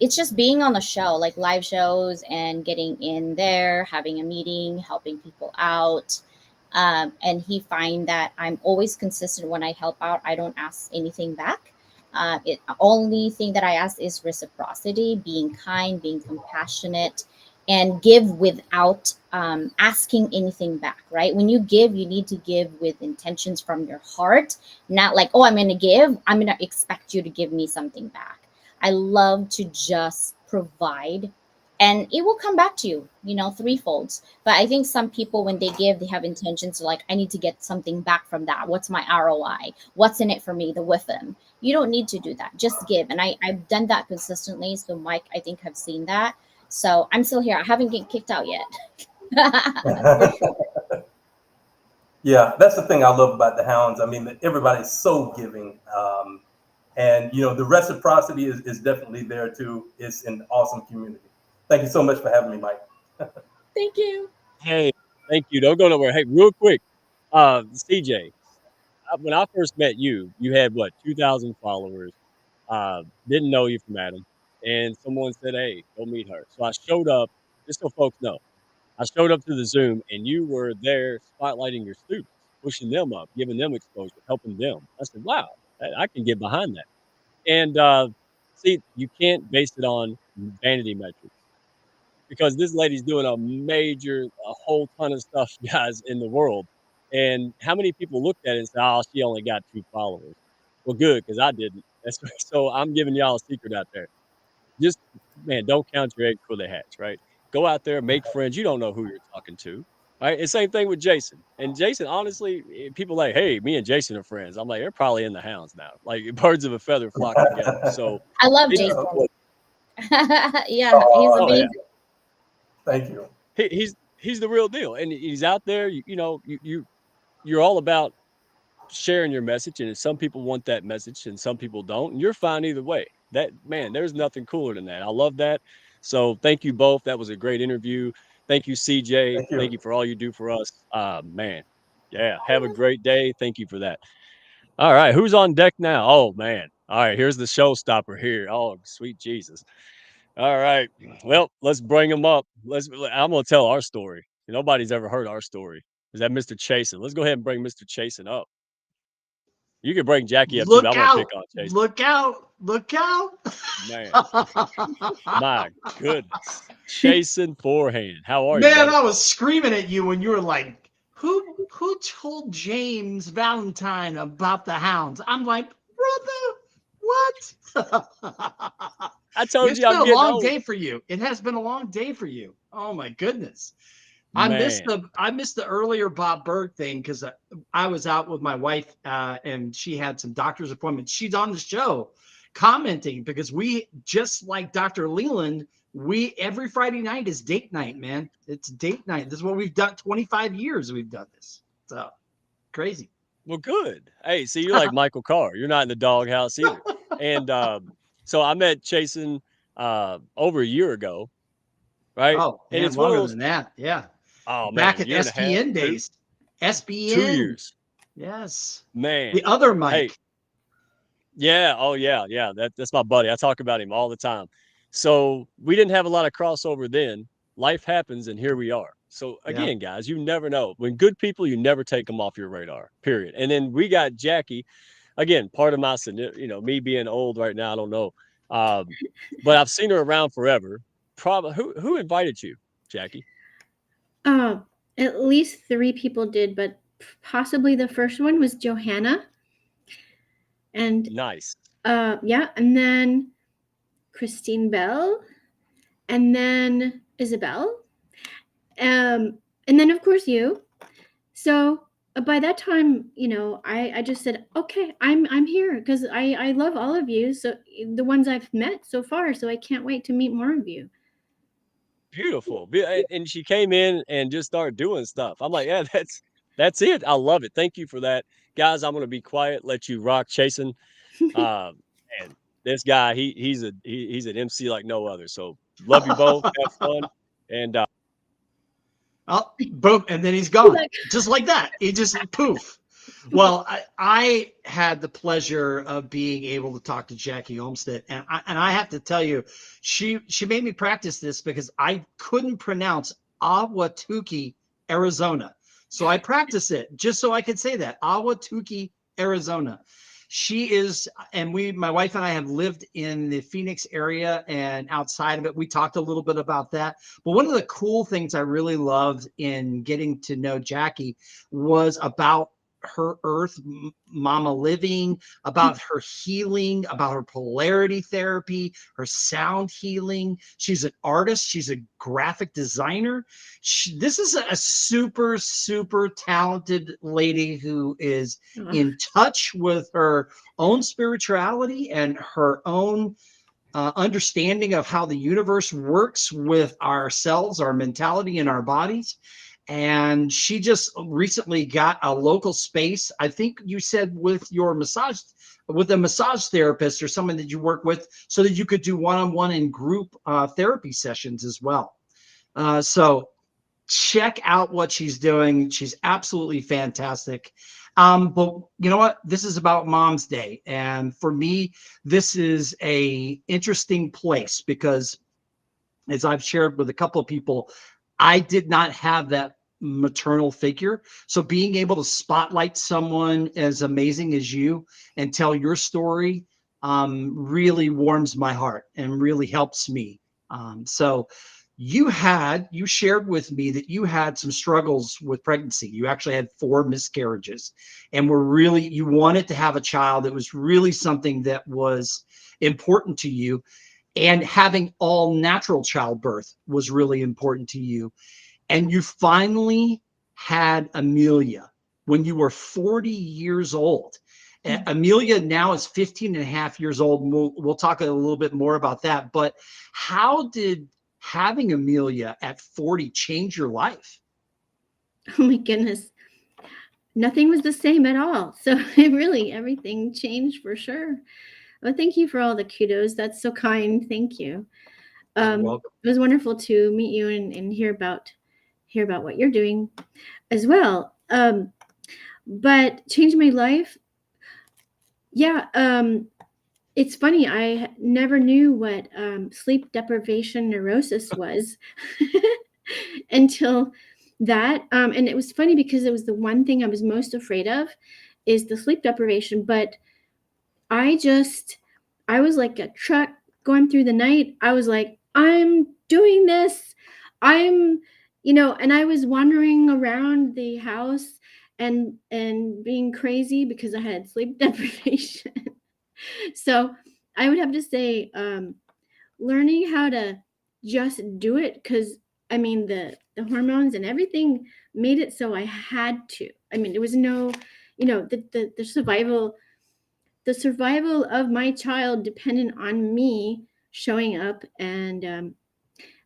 It's just being on the show, like live shows, and getting in there, having a meeting, helping people out. And he find that I'm always consistent when I help out. I don't ask anything back. It only thing that I ask is reciprocity, being kind, being compassionate, and give without asking anything back. Right? When you give, you need to give with intentions from your heart, not like, oh, I'm going to give. I'm going to expect you to give me something back. I love to just provide, and it will come back to you, threefolds. But I think some people, when they give, they have intentions to like, I need to get something back from that. What's my ROI? What's in it for me? The with them. You don't need to do that. Just give. And I've done that consistently. So Mike, I think, have seen that. So I'm still here. I haven't get kicked out yet. For sure. Yeah, that's the thing I love about the Hounds. I mean, everybody's so giving. And, the reciprocity is definitely there too. It's an awesome community. Thank you so much for having me, Mike. Thank you. Hey, thank you. Don't go nowhere. Hey, real quick, CJ, when I first met you, you had what, 2,000 followers. Didn't know you from Adam, and someone said, "Hey, go meet her." So I showed up, just so folks know. I showed up to the Zoom, and you were there spotlighting your students, pushing them up, giving them exposure, helping them. I said, "Wow, I can get behind that." And see, you can't base it on vanity metrics because this lady's doing a whole ton of stuff, guys, in the world. And how many people looked at it and said, "Oh, she only got 2 followers"? Well, good, because I didn't. So I'm giving y'all a secret out there. Just, man, don't count your eggs before they hatch, right? Go out there, make friends. You don't know who you're talking to, right? And same thing with Jason. And Jason, honestly, people like, "Hey, me and Jason are friends." I'm like, they're probably in the Hounds now. Like birds of a feather flock together. So I love it's, Jason. Okay. Yeah, he's Oh, oh yeah, amazing. thank you. he's the real deal, and he's out there. You're all about sharing your message, and some people want that message, and some people don't. And you're fine either way. That man, there's nothing cooler than that. I love that. So thank you both. That was a great interview. Thank you, CJ. Thank Thank you. you for all you do for us. Man, yeah. Have a great day. Thank you for that. All right, who's on deck now? Oh man. All right, here's the showstopper here. Oh, sweet Jesus. All right. Well, let's bring him up. I'm gonna tell our story. Nobody's ever heard our story. Is that Mr. Chasen? Let's go ahead and bring Mr. Chasen up. You can bring Jackie up too, but Look I want to pick out! on Chasen. Look out! Look out! Man, my goodness. Chasen forehand. How are you, Man, buddy? I was screaming at you when you were like, "Who told James Valentine about the Hounds?" I'm like, "Brother, what?" I told It's you been I'm a getting long old. day for you. It has been a long day for you. Oh my goodness. Man. I missed the earlier Bob Berg thing because I was out with my wife and she had some doctor's appointments. She's on the show commenting because we, just like Dr. Leland, we every Friday night is date night, man. It's date night. This is what we've done. 25 years we've done this. So crazy. Well, good. Hey, see, you're like Michael Carr. You're not in the doghouse either. And so I met Chasen over a year ago, right? Oh And man, it's one of longer those, than that. Yeah. oh Back man, at year and a half, SBN two, days. 2 years. SBN. Yes. Man. The other Hey, Mike. yeah, oh yeah. That's my buddy. I talk about him all the time. So we didn't have a lot of crossover then. Life happens, and here we are. So Yeah. again, guys, you never know. When good people, you never take them off your radar. Period. And then we got Jackie. Again, part of my, me being old right now, I don't know. Um, but I've seen her around forever. Probably who invited you, Jackie? Uh, at least 3 people did, but possibly the first one was Johanna. And Nice. yeah, and then Christine Bell, and then Isabel, and then of course you. So by that time, I just said, okay, I'm here because I love all of you. So the ones I've met so far. So I can't wait to meet more of you. Beautiful. And she came in and just started doing stuff. I'm like, yeah, that's it. I love it. Thank you for that. Guys, I'm gonna be quiet, let you rock chasing. Uh and this guy, he's an MC like no other. So love you both. Have fun. And Oh, boom, and then he's gone, just like that. He just poof. Well, I had the pleasure of being able to talk to Jackie Olmsted, and I have to tell you, she made me practice this because I couldn't pronounce Ahwatukee, Arizona. So I practiced it just so I could say that Ahwatukee, Arizona. She is, and my wife and I have lived in the Phoenix area and outside of it. We talked a little bit about that. But one of the cool things I really loved in getting to know Jackie was about her earth mama living, about her healing, about her polarity therapy, her sound healing. She's an artist. She's a graphic designer. This is a super, super talented lady who is in touch with her own spirituality and her own understanding of how the universe works with ourselves, our mentality, and our bodies. and she just recently got a local space. I think you said with a massage therapist or someone that you work with, so that you could do one-on-one and group therapy sessions as well. So check out what she's doing. She's absolutely fantastic. But you know what? This is about Mom's Day. And for me, this is a interesting place because, as I've shared with a couple of people, I did not have that maternal figure. So being able to spotlight someone as amazing as you and tell your story really warms my heart and really helps me. So you shared with me that you had some struggles with pregnancy. You actually had 4 miscarriages, and you wanted to have a child. That was really something that was important to you. And having all natural childbirth was really important to you. And you finally had Amelia when you were 40 years old. Amelia now is 15 and a half years old. And we'll talk a little bit more about that. But how did having Amelia at 40 change your life? Oh my goodness. Nothing was the same at all. So really, everything changed for sure. Well, thank you for all the kudos. That's so kind. Thank you. You're welcome. It was wonderful to meet you and hear about what you're doing as well. But changed my life. Yeah. It's funny. I never knew what sleep deprivation neurosis was until that. And it was funny because it was the one thing I was most afraid of is the sleep deprivation. But I was like a truck going through the night. I was like, I'm doing this. And I was wandering around the house and being crazy because I had sleep deprivation. So I would have to say, learning how to just do it, because I mean the hormones and everything made it so I had to. I mean, there was no, the survival of my child depended on me showing up and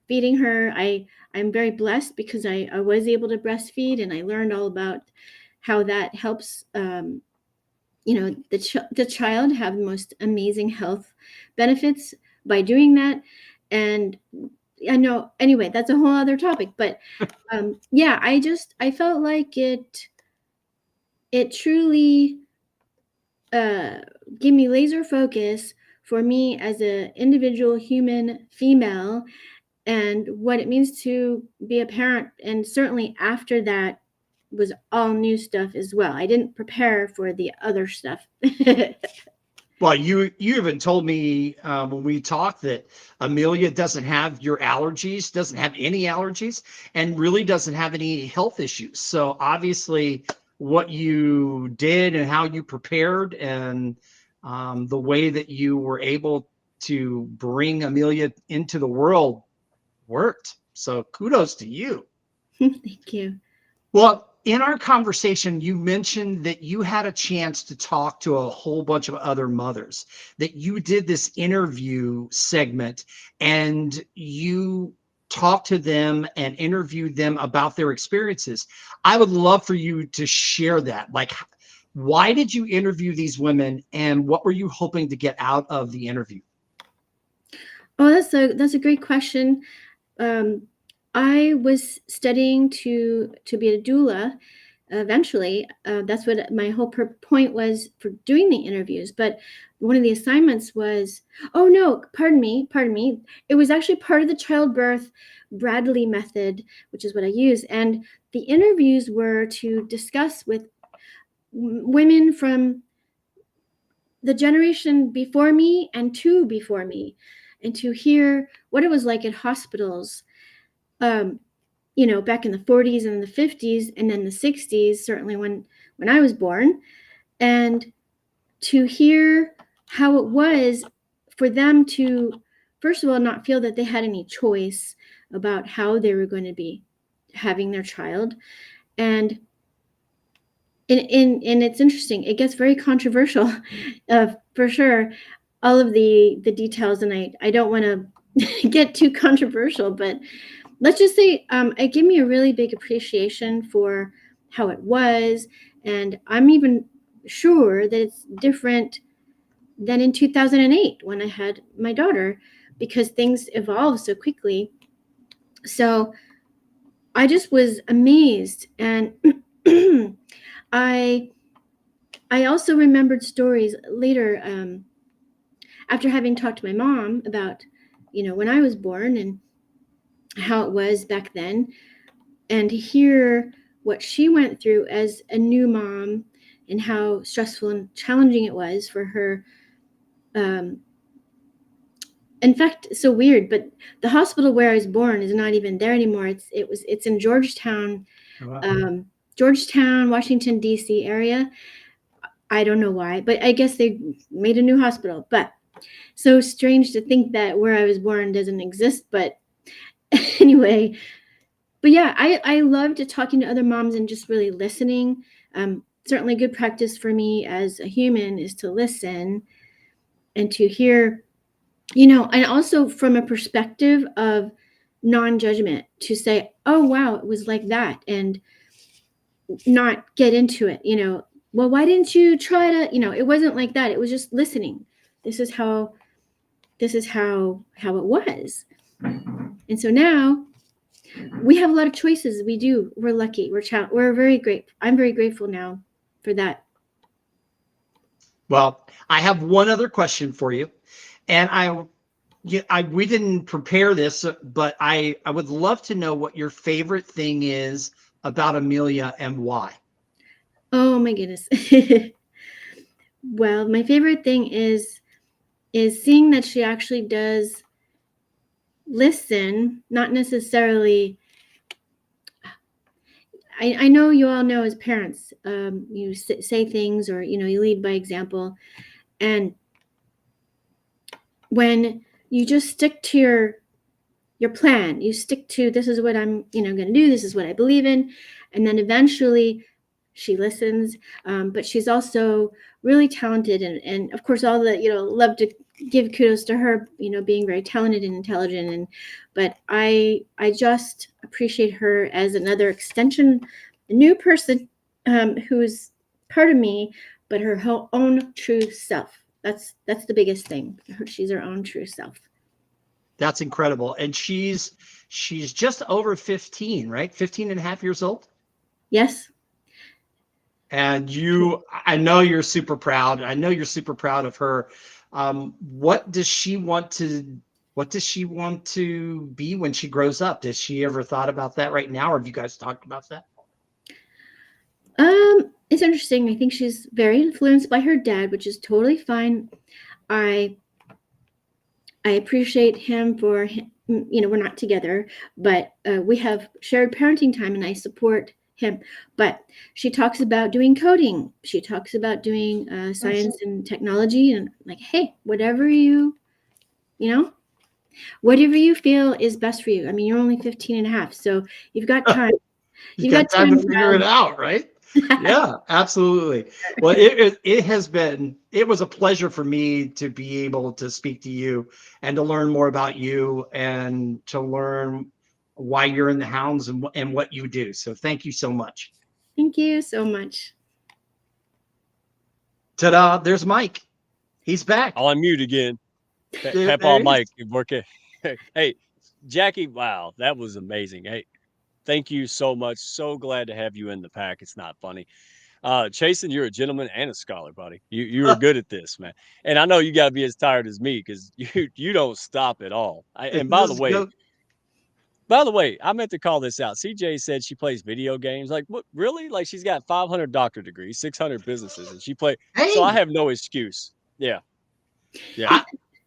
feeding her. I'm very blessed because I was able to breastfeed, and I learned all about how that helps the child have the most amazing health benefits by doing that. And I know, anyway, that's a whole other topic, but yeah, I felt like it truly gave me laser focus for me as an individual human female and what it means to be a parent. And certainly after that was all new stuff as well. I didn't prepare for the other stuff. Well, you even told me when we talked that Amelia doesn't have your allergies, doesn't have any allergies, and really doesn't have any health issues. So obviously what you did and how you prepared and the way that you were able to bring Amelia into the world worked. So kudos to you. Thank you. Well, in our conversation, you mentioned that you had a chance to talk to a whole bunch of other mothers, that you did this interview segment and you talked to them and interviewed them about their experiences. I would love for you to share that. Like, why did you interview these women and what were you hoping to get out of the interview? Oh, that's a great question. I was studying to be a doula eventually. That's what my whole point was for doing the interviews. But one of the assignments was, oh no, pardon me. It was actually part of the childbirth Bradley method, which is what I use. And the interviews were to discuss with women from the generation before me and two before me, and to hear what it was like at hospitals. Back in the 40s and the 50s and then the 60s, certainly when I was born, and to hear how it was for them to, first of all, not feel that they had any choice about how they were going to be having their child. And it's interesting. It gets very controversial, for sure, all of the details, and I don't want to get too controversial, but let's just say it gave me a really big appreciation for how it was, and I'm even sure that it's different than in 2008 when I had my daughter, because things evolve so quickly. So I just was amazed, and I also remembered stories later, after having talked to my mom about, when I was born and how it was back then, and to hear what she went through as a new mom and how stressful and challenging it was for her. In fact, it's so weird, but the hospital where I was born is not even there anymore. It's in Georgetown, Georgetown, Washington D.C. area. I don't know why, but I guess they made a new hospital. But so strange to think that where I was born doesn't exist. But anyway, but yeah, I loved talking to other moms and just really listening. Certainly, good practice for me as a human is to listen and to hear, and also from a perspective of non-judgment, to say, oh wow, it was like that, and not get into it. Well, why didn't you try to? It wasn't like that. It was just listening. This is how it was. And so now we have a lot of choices. We do. We're lucky. We're very great. I'm very grateful now for that. Well, I have one other question for you, and we didn't prepare this, but I would love to know what your favorite thing is about Amelia and why. Oh my goodness. Well, my favorite thing is seeing that she actually does listen, not necessarily. I know you all know as parents, you say things, or you lead by example, and when you just stick to your plan, you stick to, this is what I'm going to do, this is what I believe in, and then eventually she listens. But she's also really talented, and of course all the love to give kudos to her, being very talented and intelligent, but I just appreciate her as another extension, a new person, who's part of me, but her own true self. That's the biggest thing. She's her own true self. That's incredible. And she's just over 15, right? 15 and a half years old. Yes. And I know you're super proud. I know you're super proud of her. What does she want to be when she grows up? Does she ever thought about that right now? Or have you guys talked about that? It's interesting. I think she's very influenced by her dad, which is totally fine. I appreciate him for, we're not together, but we have shared parenting time, and I support him. But she talks about doing coding. She talks about doing science and technology, and like, hey, whatever you feel is best for you. I mean, you're only 15 and a half, so you've got time. You've got time to figure it out, right? Yeah, absolutely. Well, it was a pleasure for me to be able to speak to you and to learn more about you and to learn why you're in the Hounds and what you do. So thank you so much. Thank you so much. Ta-da, there's Mike. He's back. I'll unmute again. Papa Mike, working. Hey, Jackie, wow, that was amazing. Hey, thank you so much. So glad to have you in the pack. It's not funny. Chasen, you're a gentleman and a scholar, buddy. You are good at this, man. And I know you got to be as tired as me, because you don't stop at all. And by the way, I meant to call this out. CJ said she plays video games. Like, what? Really? Like, she's got 500 doctorate degrees, 600 businesses, and she play. Hey. So I have no excuse. Yeah. Yeah.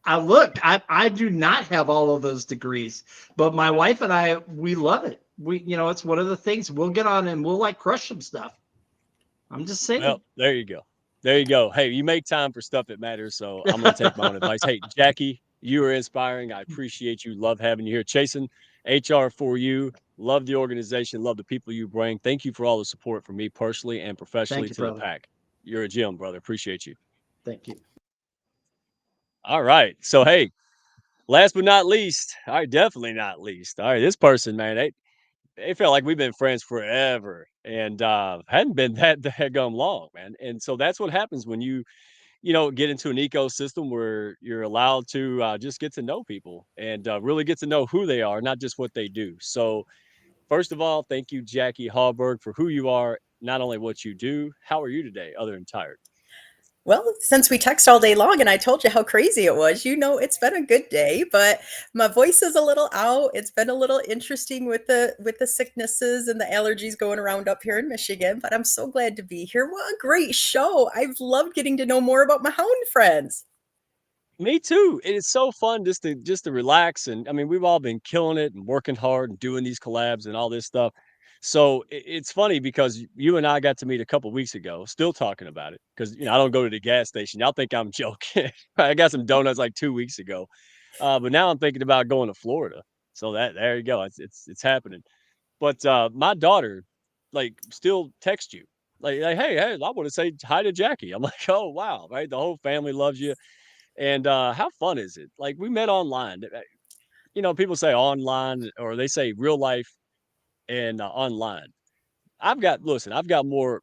I do not have all of those degrees, but my wife and I, we love it. It's one of the things. We'll get on and we'll crush some stuff. I'm just saying. Well, there you go. There you go. Hey, you make time for stuff that matters. So I'm going to take my own advice. Hey, Jackie, you are inspiring. I appreciate you. Love having you here. Chasen, HR for you. Love the organization. Love the people you bring. Thank you for all the support for me personally and professionally to the pack. You're a gem, brother. Appreciate you. Thank you. All right. So, hey, last but not least, all right, definitely not least. All right, this person, man, they felt like we've been friends forever and hadn't been that daggum long, man. And so that's what happens when you get into an ecosystem where you're allowed to just get to know people and really get to know who they are, not just what they do. So, first of all, thank you, Jackie Hallberg, for who you are, not only what you do. How are you today, other than tired? Well, since we text all day long and I told you how crazy it was, it's been a good day, but my voice is a little out. It's been a little interesting with the sicknesses and the allergies going around up here in Michigan, but I'm so glad to be here. What a great show. I've loved getting to know more about my hound friends. Me too. It is so fun just to relax, and I mean, we've all been killing it and working hard and doing these collabs and all this stuff. So it's funny because you and I got to meet a couple weeks ago, still talking about it because I don't go to the gas station. Y'all think I'm joking. I got some donuts like 2 weeks ago, but now I'm thinking about going to Florida. So that there you go. It's happening. But my daughter, like, still text you like hey, I want to say hi to Jackie. I'm like, oh wow, right? The whole family loves you. And how fun is it? Like, we met online. People say online or they say real life and online. I've got more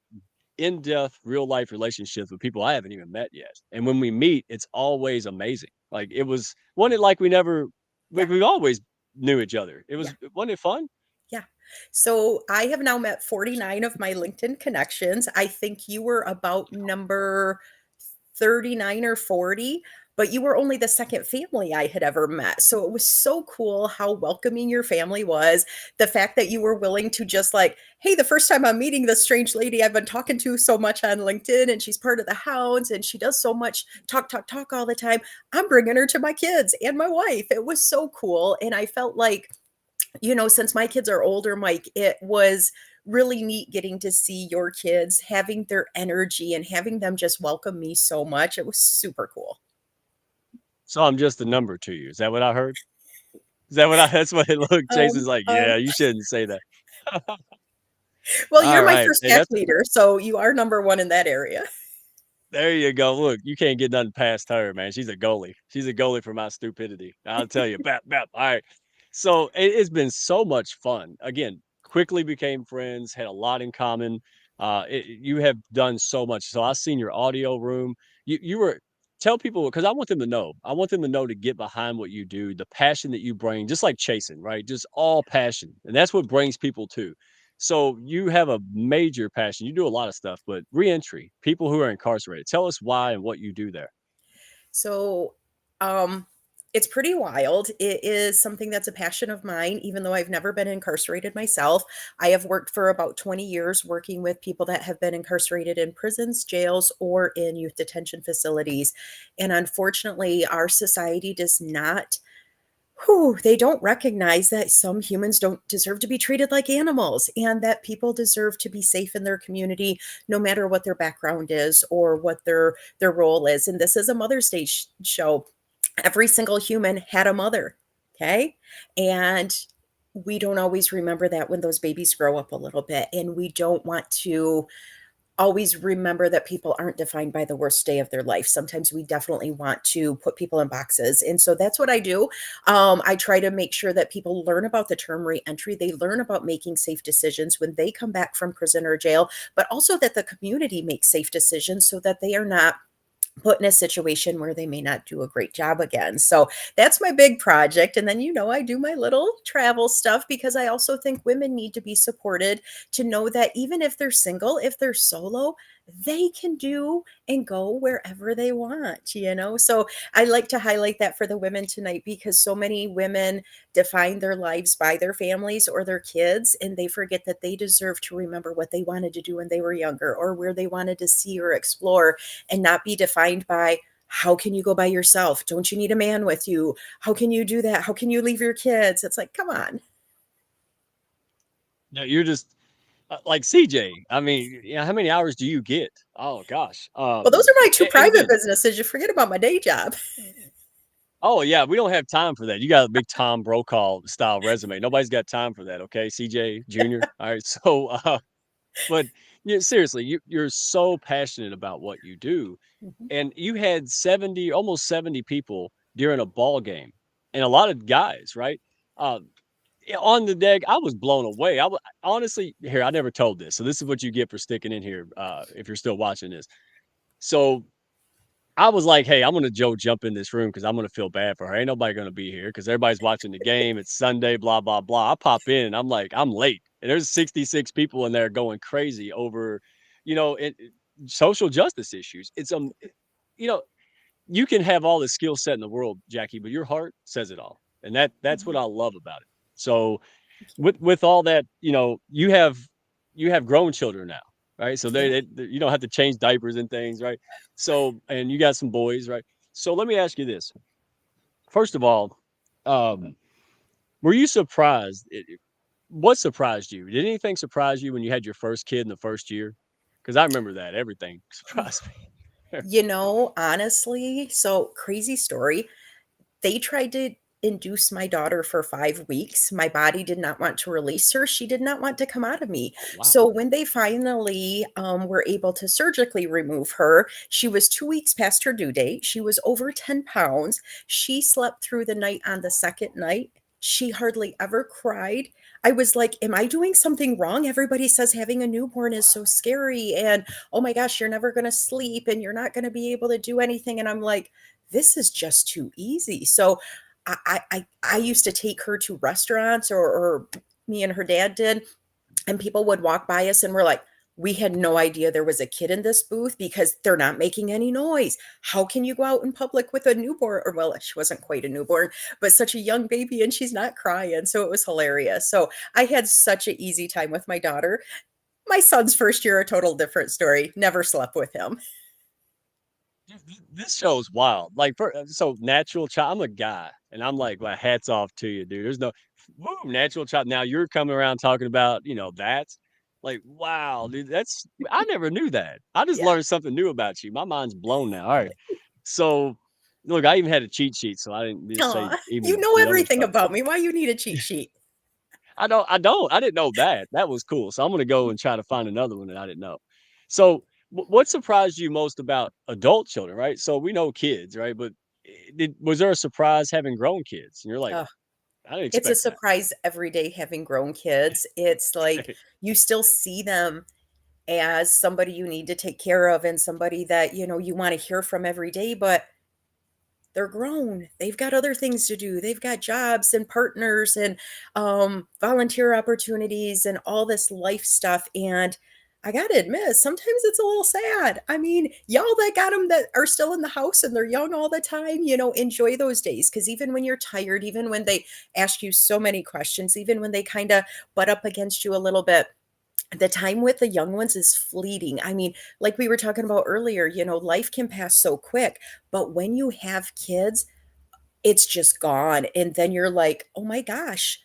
in-depth real life relationships with people I haven't even met yet. And when we meet, it's always amazing. Like, wasn't it like we never, Yeah. like, we always knew each other. Yeah. Wasn't it fun? Yeah. So I have now met 49 of my LinkedIn connections. I think you were about number 39 or 40, but you were only the second family I had ever met. So it was so cool how welcoming your family was. The fact that you were willing to just like, hey, the first time I'm meeting this strange lady I've been talking to so much on LinkedIn, and she's part of the Hounds, and she does so much talk all the time. I'm bringing her to my kids and my wife. It was so cool. And I felt like, since my kids are older, Mike, it was really neat getting to see your kids, having their energy and having them just welcome me so much. It was super cool. So I'm just a number to you. Is that what I heard? That's what it looked. Jason's like, yeah, you shouldn't say that. Well, All you're my right. first Hey, pack that's leader, so you are number one in that area. There you go. Look, you can't get nothing past her, man. She's a goalie. She's a goalie for my stupidity. I'll tell you. Bap, bap. All right. So it's been so much fun. Again, quickly became friends, had a lot in common. You have done so much. So I've seen your audio room. You were tell people because I want them to know. I want them to know to get behind what you do, the passion that you bring, just like chasing, right? Just all passion. And that's what brings people to. So you have a major passion. You do a lot of stuff, but reentry, people who are incarcerated. Tell us why and what you do there. So, it's pretty wild. It is something that's a passion of mine, even though I've never been incarcerated myself. I have worked for about 20 years working with people that have been incarcerated in prisons, jails, or in youth detention facilities. And unfortunately, our society does not. They don't recognize that some humans don't deserve to be treated like animals and that people deserve to be safe in their community, no matter what their background is or what their role is. And this is a Mother's Day show. Every single human had a mother. Okay. And we don't always remember that when those babies grow up a little bit. And we don't want to always remember that people aren't defined by the worst day of their life. Sometimes we definitely want to put people in boxes. And so that's what I do. I try to make sure that people learn about the term reentry. They learn about making safe decisions when they come back from prison or jail, but also that the community makes safe decisions so that they are not put in a situation where they may not do a great job again. So that's my big project. And then, I do my little travel stuff because I also think women need to be supported to know that even if they're single, if they're solo, they can do and go wherever they want. So I like to highlight that for the women tonight because so many women define their lives by their families or their kids, and they forget that they deserve to remember what they wanted to do when they were younger or where they wanted to see or explore and not be defined by how can you go by yourself? Don't you need a man with you? How can you do that? How can you leave your kids? It's like, come on. No, you're just like CJ. I mean, how many hours do you get? Oh gosh. Well, those are my two and private again, businesses. You forget about my day job. oh yeah, we don't have time for that. You got a big Tom Brokaw style resume. Nobody's got time for that. Okay, CJ Junior. All right, so but yeah, seriously, you're so passionate about what you do, Mhm. and you had 70, almost 70 people during a ball game and a lot of guys, right? On the deck, I was blown away. Honestly, here, I never told this. So this is what you get for sticking in here, if you're still watching this. So I was like, hey, I'm gonna jump in this room because I'm gonna feel bad for her. Ain't nobody gonna be here because everybody's watching the game. It's Sunday, blah, blah, blah. I pop in and I'm like, I'm late. And there's 66 people in there going crazy over, social justice issues. You know, you can have all the skill set in the world, Jackie, but your heart says it all. And that's what I love about it. So with all that, you have grown children now, right? So you don't have to change diapers and things, right? So, and you got some boys, right? So let me ask you this. First of all, um, were you surprised? What surprised you? Did anything surprise you when you had your first kid in the first year? Because I remember that everything surprised me. Honestly, so crazy story. They tried to induce my daughter for 5 weeks. My body did not want to release her. She did not want to come out of me. Oh, wow. So when they finally were able to surgically remove her, she was 2 weeks past her due date. She was over 10 pounds. She slept through the night on the second night. She hardly ever cried. I was like, am I doing something wrong? Everybody says having a newborn is so scary. And oh my gosh, you're never going to sleep and you're not going to be able to do anything. And I'm like, this is just too easy. So I used to take her to restaurants, or me and her dad did, and people would walk by us and we're like, we had no idea there was a kid in this booth because they're not making any noise. How can you go out in public with a newborn? Or, well, she wasn't quite a newborn, but such a young baby, and she's not crying. So it was hilarious. So I had such an easy time with my daughter. My son's first year, a total different story. Never slept with him. This show's wild. Like, so natural child. I'm a guy, and I'm like, well, hats off to you, dude. There's no natural child. Now you're coming around talking about, that's like, wow, dude. I never knew that. I just Yeah. learned something new about you. My mind's blown now. All right. So, look, I even had a cheat sheet, so I didn't just say Aw, even you know the other everything stuff. about me. Why you need a cheat sheet? I don't. I didn't know that. That was cool. So I'm gonna go and try to find another one that I didn't know. So what surprised you most about adult children, right? So we know kids, right? But was there a surprise having grown kids? And you're like, Ugh. I didn't It's a expect that. surprise every day having grown kids. It's like Okay. you still see them as somebody you need to take care of and somebody that, you want to hear from every day, but they're grown. They've got other things to do. They've got jobs and partners and volunteer opportunities and all this life stuff. And I got to admit, sometimes it's a little sad. I mean, y'all that got them that are still in the house and they're young all the time, enjoy those days. Because even when you're tired, even when they ask you so many questions, even when they kind of butt up against you a little bit, the time with the young ones is fleeting. I mean, like we were talking about earlier, life can pass so quick, but when you have kids, it's just gone. And then you're like, oh my gosh,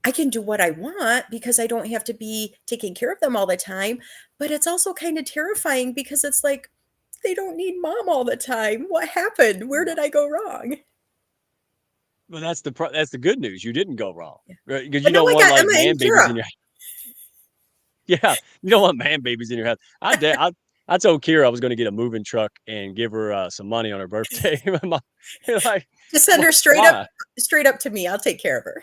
I can do what I want because I don't have to be taking care of them all the time. But it's also kind of terrifying because it's like, they don't need mom all the time. What happened? Where did I go wrong? Well, that's the good news. You didn't go wrong, right? Because But you now don't I want got like Emma man and babies in Kira. your yeah. You don't want man babies in your house. I told Kira I was going to get a moving truck and give her some money on her birthday. My mom, like, Just send her why? straight up to me. I'll take care of her.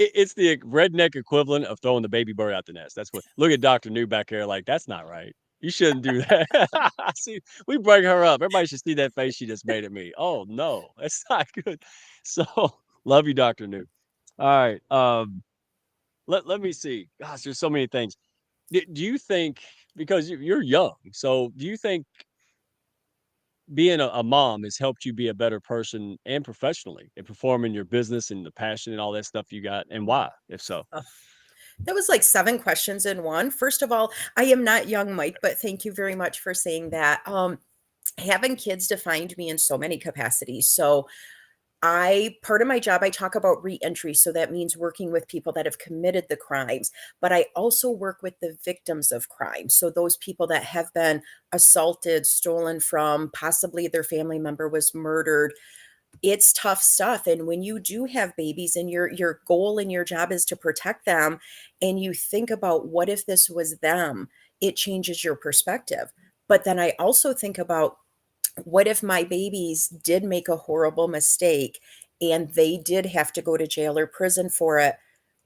It's the redneck equivalent of throwing the baby bird out the nest. That's what. Look at Dr. New back there, like that's not right. You shouldn't do that. See, we bring her up. Everybody should see that face she just made at me. Oh no, that's not good. So love you, Dr. New. All right. Let me see. Gosh, there's so many things. Do you think because you're young, so do you think being a mom has helped you be a better person and professionally and performing your business and the passion and all that stuff you got, and why, if so? Oh, that was like 7 questions in one. First of all, I am not young, Mike, but thank you very much for saying that. Having kids defined me in so many capacities. So part of my job, I talk about reentry. So that means working with people that have committed the crimes, but I also work with the victims of crime. So those people that have been assaulted, stolen from, possibly their family member was murdered. It's tough stuff. And when you do have babies and your goal in your job is to protect them, and you think about what if this was them, it changes your perspective. But then I also think about what if my babies did make a horrible mistake and they did have to go to jail or prison for it,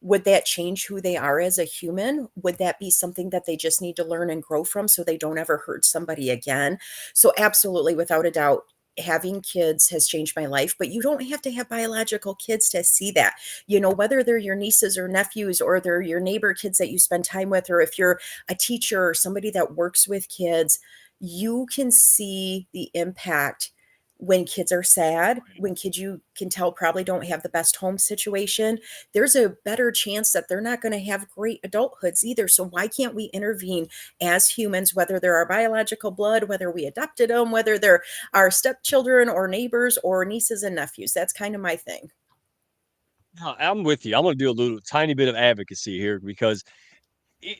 would that change who they are as a human? Would that be something that they just need to learn and grow from so they don't ever hurt somebody again? So absolutely, without a doubt, having kids has changed my life, but you don't have to have biological kids to see that. You know, whether they're your nieces or nephews, or they're your neighbor kids that you spend time with, or if you're a teacher or somebody that works with kids, you can see the impact when kids are sad, when kids you can tell probably don't have the best home situation. There's a better chance that they're not going to have great adulthoods either. So why can't we intervene as humans, whether they're our biological blood, whether we adopted them, whether they're our stepchildren or neighbors or nieces and nephews? That's kind of my thing. No, I'm with you. I'm going to do a little tiny bit of advocacy here because I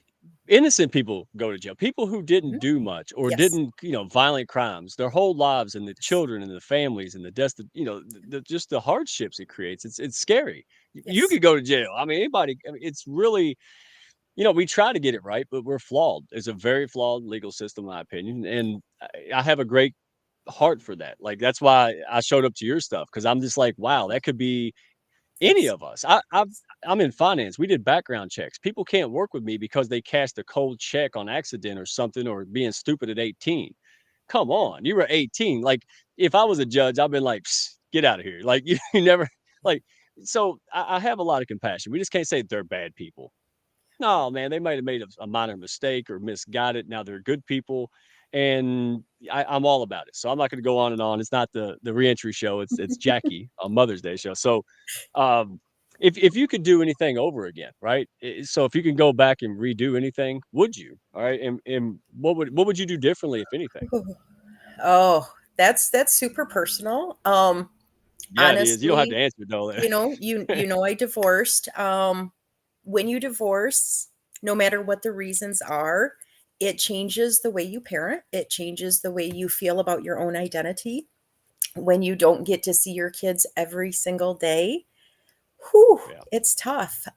innocent people go to jail. People who didn't do much or Yes. didn't, violent crimes their whole lives, and the children and the families and the just the hardships it creates. It's scary. You Yes. could go to jail. I mean, anybody. I mean, it's really, we try to get it right, but we're flawed. It's a very flawed legal system, in my opinion, and I have a great heart for that. Like that's why I showed up to your stuff because I'm just like, wow, that could be any Yes. of us. I'm in finance. We did background checks. People can't work with me because they cashed a cold check on accident or something, or being stupid at 18. Come on, you were 18. Like if I was a judge, I've been like, "Psst, get out of here." Like you never like. So I have a lot of compassion. We just can't say they're bad people. No, man, they might have made a minor mistake or misguided. Now they're good people, and I'm all about it. So I'm not going to go on and on. It's not the reentry show. It's Jackie on Mother's Day show. So, um, if you could do anything over again, right? So if you can go back and redo anything, would you? All right, and what would you do differently, if anything? Oh, that's super personal. Yeah, it is. You don't have to Honestly, answer it though. you know, I divorced. When you divorce, no matter what the reasons are, it changes the way you parent. It changes the way you feel about your own identity. When you don't get to see your kids every single day, whew, Yeah. it's tough.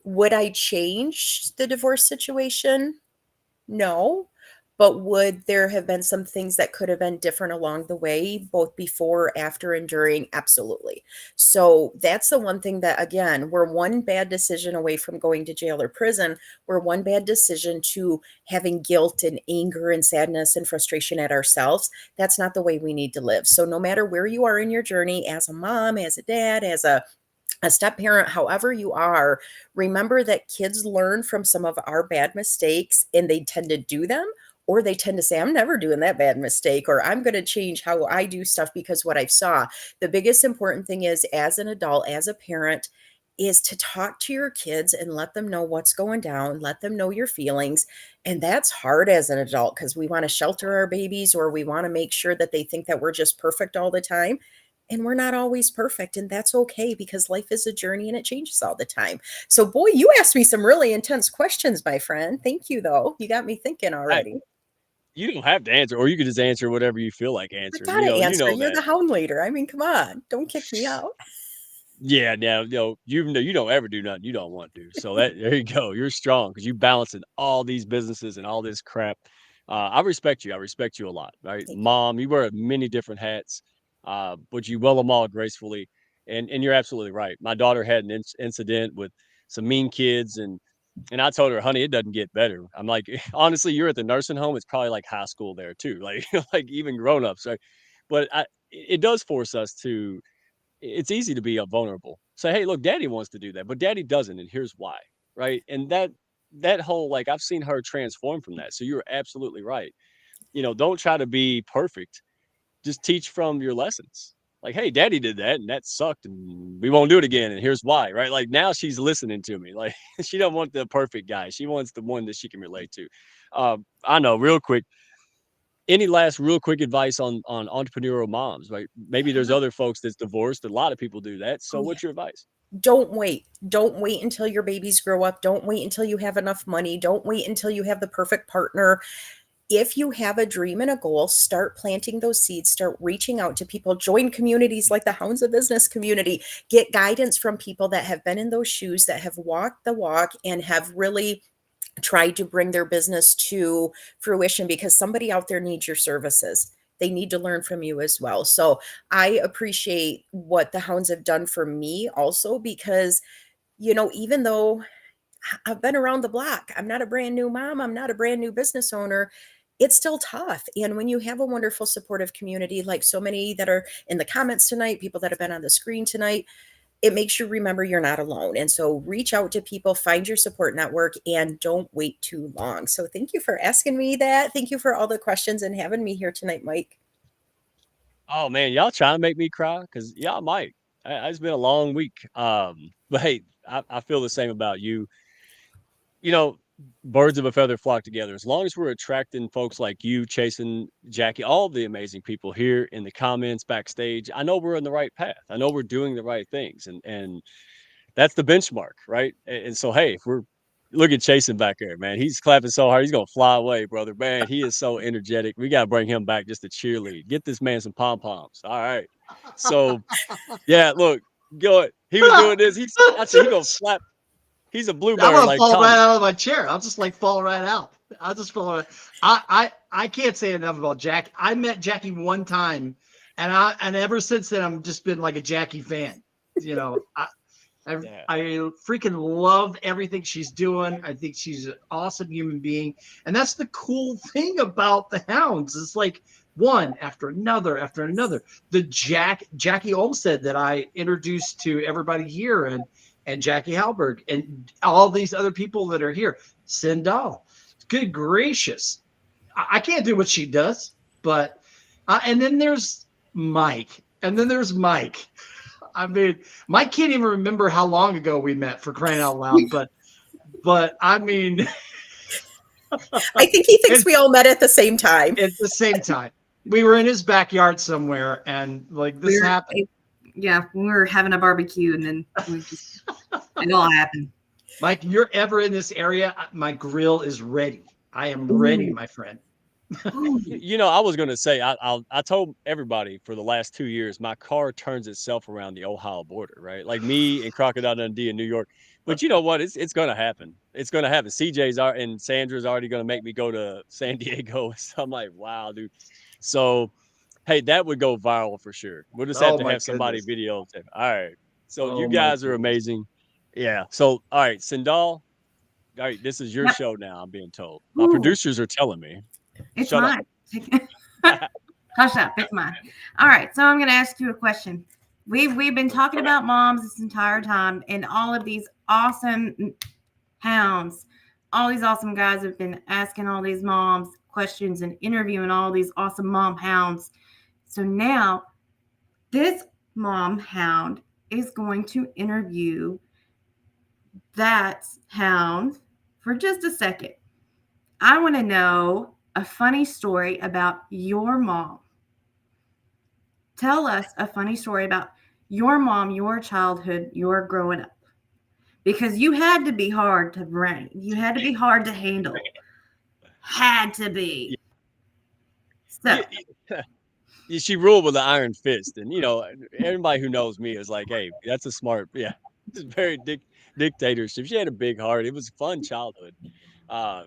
Would I change the divorce situation? No. But would there have been some things that could have been different along the way, both before, after, and during? Absolutely. So that's the one thing that, again, we're one bad decision away from going to jail or prison. We're one bad decision to having guilt and anger and sadness and frustration at ourselves. That's not the way we need to live. So no matter where you are in your journey, as a mom, as a dad, as a step parent, however you are, remember that kids learn from some of our bad mistakes, and they tend to do them, or they tend to say, I'm never doing that bad mistake, or I'm going to change how I do stuff because what I saw. The biggest important thing is, as an adult, as a parent, is to talk to your kids and let them know what's going down, let them know your feelings. And that's hard as an adult because we want to shelter our babies, or we want to make sure that they think that we're just perfect all the time. And we're not always perfect, and that's okay, because life is a journey and it changes all the time. So, boy, you asked me some really intense questions, my friend. Thank you, though. You got me thinking I, already. you don't have to answer, or you could just answer whatever you feel like I answering. gotta You answer. know You're that. the hound leader. I mean, come on. Don't kick me out. Yeah, now, you don't ever do nothing you don't want to. So that there you go. You're strong because you balancing all these businesses and all this crap. I respect you. I respect you a lot. Right, Thank you. mom, you wear many different hats, but you wear them all gracefully. And you're absolutely right. My daughter had an incident with some mean kids, and I told her, honey, it doesn't get better. I'm like, honestly, you're at the nursing home. It's probably like high school there too. Like like even grown ups, right? But it does force us to it's easy to be vulnerable. Say, hey, look, daddy wants to do that, but daddy doesn't, and here's why. Right. And that whole like I've seen her transform from that. So you're absolutely right. Don't try to be perfect. Just teach from your lessons. Like, hey, daddy did that and that sucked and we won't do it again. And here's why. Right. Like now she's listening to me. Like she don't want the perfect guy. She wants the one that she can relate to. I know real quick, any last real quick advice on entrepreneurial moms, right? Maybe there's other folks that's divorced. A lot of people do that. So Oh, yeah. what's your advice? Don't wait. Don't wait until your babies grow up. Don't wait until you have enough money. Don't wait until you have the perfect partner. If you have a dream and a goal, start planting those seeds, start reaching out to people, join communities like the Hounds of Business community, get guidance from people that have been in those shoes, that have walked the walk and have really tried to bring their business to fruition, because somebody out there needs your services. they need to learn from you as well. So I appreciate what the Hounds have done for me also, because, you know, even though I've been around the block, I'm not a brand new mom, I'm not a brand new business owner, it's still tough. And when you have a wonderful supportive community, like so many that are in the comments tonight, people that have been on the screen tonight, it makes you remember you're not alone. And so reach out to people, find your support network, and don't wait too long. So thank you for asking me that. Thank you for all the questions and having me here tonight, Mike. Oh man, y'all trying to make me cry? Because y'all might. It's been a long week. But hey, I feel the same about you. You know, birds of a feather flock together. As long as we're attracting folks like you, chasing Jackie, all the amazing people here in the comments, backstage, I know we're in the right path. I know we're doing the right things, and that's the benchmark, right? And so, hey, if we're look at Chasen back there, man, he's clapping so hard, he's gonna fly away, brother. Man, he is so energetic. We gotta bring him back just to cheerlead. Get this man some pom poms. All right. So, yeah, look, go. He was doing this. I said he gonna slap. He's a I'm bluebird gonna like fall right Tommy. out of my chair. I'll just like fall right out. I'll just fall right. I can't say enough about Jack. I met Jackie one time, and ever since then I've just been like a Jackie fan. You know, Yeah. I freaking love everything she's doing. I think she's an awesome human being, and that's the cool thing about the Hounds. It's like one after another after another. The Jackie Olmsted that I introduced to everybody here, and Jackie Halberg, and all these other people that are here. Sindal, good gracious, I can't do what she does, but and then there's Mike, and then there's Mike. I mean, Mike can't even remember how long ago we met, for crying out loud. But I mean, I think he thinks we all met at the same time. At the same time, we were in his backyard somewhere, and like this happened. Yeah, we were having a barbecue, and then it all happened. Mike, you're ever in this area, my grill is ready. I am ready, my friend. You know, I was gonna say I told everybody for the last 2 years my car turns itself around the Ohio border, right? Like me and Crocodile Dundee in New York. But you know what? It's gonna happen. It's gonna happen. CJ's and Sandra's already gonna make me go to San Diego. So I'm like, wow, dude. So hey, that would go viral for sure. We'll just have to have somebody videotape. All right. So you guys are amazing. Yeah. So all right, Sindal. All right, this is your show now, I'm being told. My producers are telling me. It's Shut mine. Hush up. It's mine. All right. So I'm going to ask you a question. We've been talking about moms this entire time, and all of these awesome hounds, all these awesome guys have been asking all these moms questions and interviewing all these awesome mom hounds. So now this mom hound is going to interview that hound for just a second. I want to know a funny story about your mom. Tell us a funny story about your mom, your childhood, your growing up. Because you had to be hard to bring. You had to be hard to handle. Had to be. So. She ruled with an iron fist. And, you know, everybody who knows me is like, hey, that's a smart, it's very dictatorship. She had a big heart. It was a fun childhood.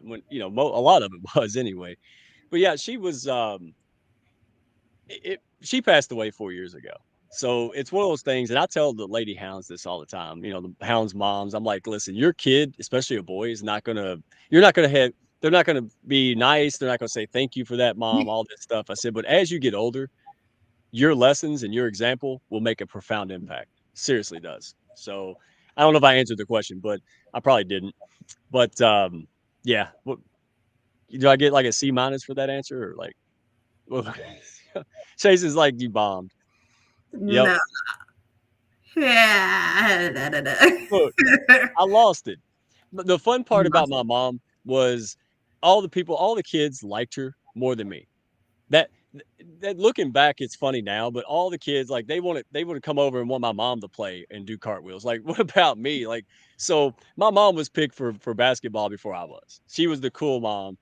When, you know, a lot of it was anyway. But yeah, she was, she passed away 4 years ago. So it's one of those things, and I tell the lady hounds this all the time, you know, the hounds moms, I'm like, listen, your kid, especially a boy, is not going to, you're not going to have, they're not going to be nice. They're not going to say, thank you for that, mom, all this stuff. I said, but as you get older, your lessons and your example will make a profound impact. Seriously does. So I don't know if I answered the question, but I probably didn't. But yeah, what, do I get like a C- for that answer, or like, well, Chase is like, you bombed. Yep. No. Yeah. Look, I lost it. But the fun part about my mom was all the kids liked her more than me. That looking back, it's funny now, but all the kids, like, they would come over and want my mom to play and do cartwheels. Like, what about me? Like, so my mom was picked for basketball before I was. She was the cool mom,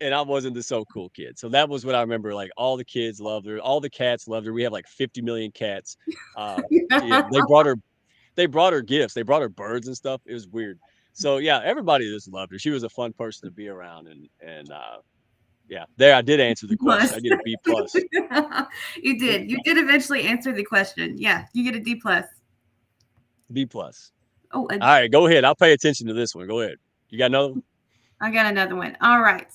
and I wasn't the so cool kid. So that was what I remember. Like, all the kids loved her, all the cats loved her. We have like 50 million cats. Yeah, they brought her gifts. They brought her birds and stuff. It was weird. So yeah, everybody just loved her. She was a fun person to be around, and Yeah, there I did answer the question. Plus. I get a B plus. You did. You did eventually answer the question. Yeah, you get a D plus. B plus. Oh, All right, go ahead. I'll pay attention to this one. Go ahead. You got another one? I got another one. All right.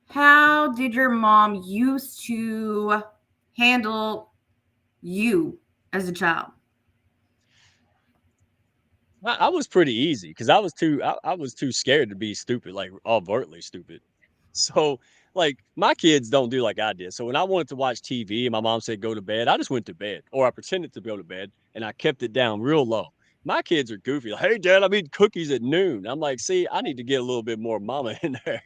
How did your mom used to handle you as a child? I was pretty easy because I was too scared to be stupid, like overtly stupid. So like my kids don't do like I did. So when I wanted to watch TV and my mom said go to bed, I just went to bed or I pretended to go to bed and I kept it down real low. My kids are goofy. Like, hey dad, I'm eating cookies at noon. I'm like, see, I need to get a little bit more mama in there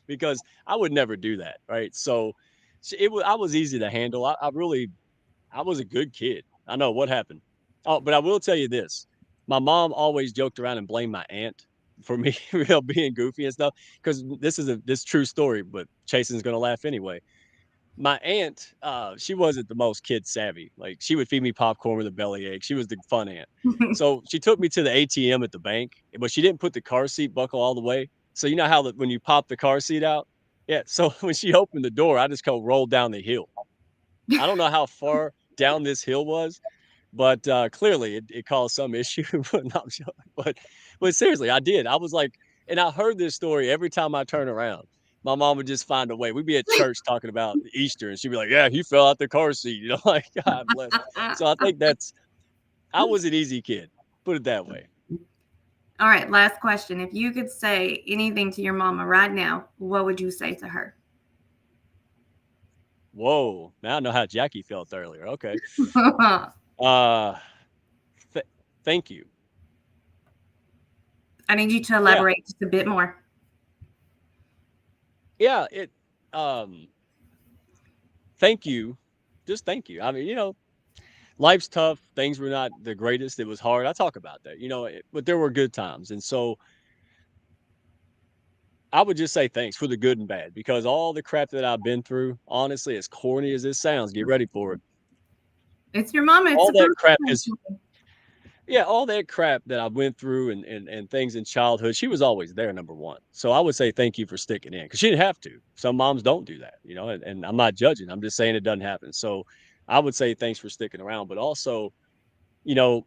because I would never do that. Right. So I was easy to handle. I was a good kid. I know what happened. Oh, but I will tell you this. My mom always joked around and blamed my aunt for me being goofy and stuff. Because this true story, but Chasen's gonna laugh anyway. My aunt, she wasn't the most kid savvy. Like she would feed me popcorn with a bellyache. She was the fun aunt. So she took me to the ATM at the bank, but she didn't put the car seat buckle all the way. So you know how when you pop the car seat out? Yeah. So when she opened the door, I just go rolled down the hill. I don't know how far down this hill was, but clearly it caused some issue. but, no, but seriously, I did. I was like, and I heard this story every time I turn around. My mom would just find a way. We'd be at church talking about Easter, and she'd be like, "Yeah, he fell out the car seat." You know, like God bless. So I think I was an easy kid. Put it that way. All right, last question. If you could say anything to your mama right now, what would you say to her? Whoa! Now I know how Jackie felt earlier. Okay. Uh, thank you. I need you to Yeah. elaborate just a bit more. Yeah. Thank you. Just thank you. I mean, life's tough. Things were not the greatest. It was hard. I talk about that, but there were good times. And so I would just say thanks for the good and bad because all the crap that I've been through, honestly, as corny as this sounds, get ready for it. It's your mama. It's All that supposed crap to is, be. yeah, all that crap that I went through and things in childhood, she was always there, number one. So I would say thank you for sticking in because she didn't have to. Some moms don't do that, and I'm not judging. I'm just saying it doesn't happen. So I would say thanks for sticking around, but also, you know,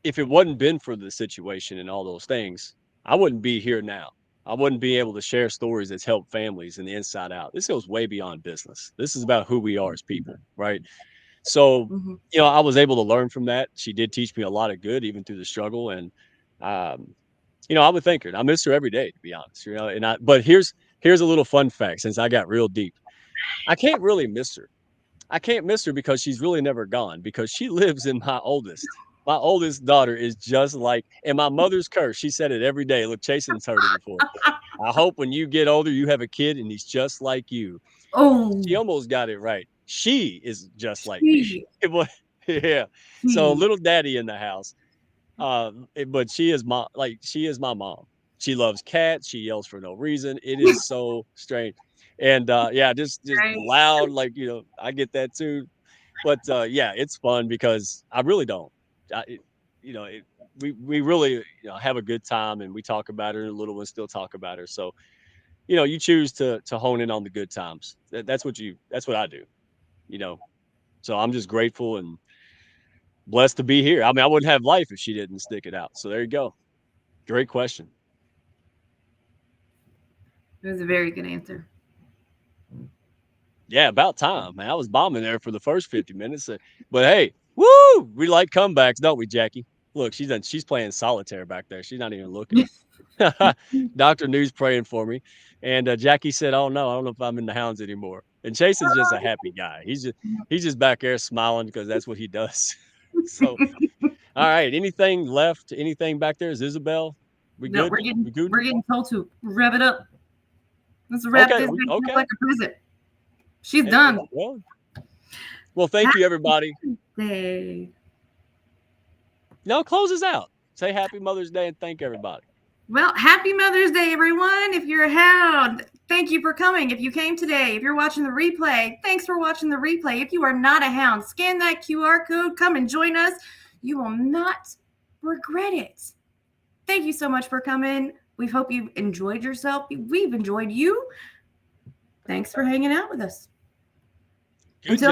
if it wasn't been for the situation and all those things, I wouldn't be here now. I wouldn't be able to share stories that's helped families in the inside out. This goes way beyond business. This is about who we are as people, right? So, Mhm. I was able to learn from that. She did teach me a lot of good, even through the struggle. And, um, I would thank her. And I miss her every day, to be honest. But here's a little fun fact since I got real deep. I can't really miss her. I can't miss her because she's really never gone because she lives in my oldest. My oldest daughter is just like, and my mother's curse. She said it every day. Look, Chasen's heard it before. I hope when you get older, you have a kid and he's just like you. Oh, She almost got it right. She is just like me. she, Yeah. So she. little daddy in the house. But she is my mom. She loves cats. She yells for no reason. It is so strange. And yeah, just Right. loud, like, I get that too. But yeah, it's fun because I really don't. I, it, you know, it, we really have a good time and we talk about her and the little ones still talk about her. So, you choose to hone in on the good times. That's what I do, you know. So I'm just grateful and blessed to be here. I mean, I wouldn't have life if she didn't stick it out. So there you go. Great question. It was a very good answer. Yeah, about time, man. I was bombing there for the first 50 minutes. But hey, woo! We like comebacks, don't we, Jackie? Look, she's playing solitaire back there. She's not even looking. Dr. News praying for me. And Jackie said, "Oh no, I don't know if I'm in the Hounds anymore." And Jason's just a happy guy. He's just back there smiling because that's what he does. So, all right. Anything left? Anything back there? Is Isabel? We No, good? We good? we're getting told to rev it up. Let's wrap Okay. this baby up Okay. like a present. She's Hey, done. well, thank you, everybody. Day. No, close us out. Say Happy Mother's Day and thank everybody. Well, happy Mother's Day, everyone. If you're a hound, thank you for coming. If you came today, if you're watching the replay, thanks for watching the replay. If you are not a hound, scan that QR code, come and join us. You will not regret it. Thank you so much for coming. We hope you've enjoyed yourself. We've enjoyed you. Thanks for hanging out with us. Good Until job.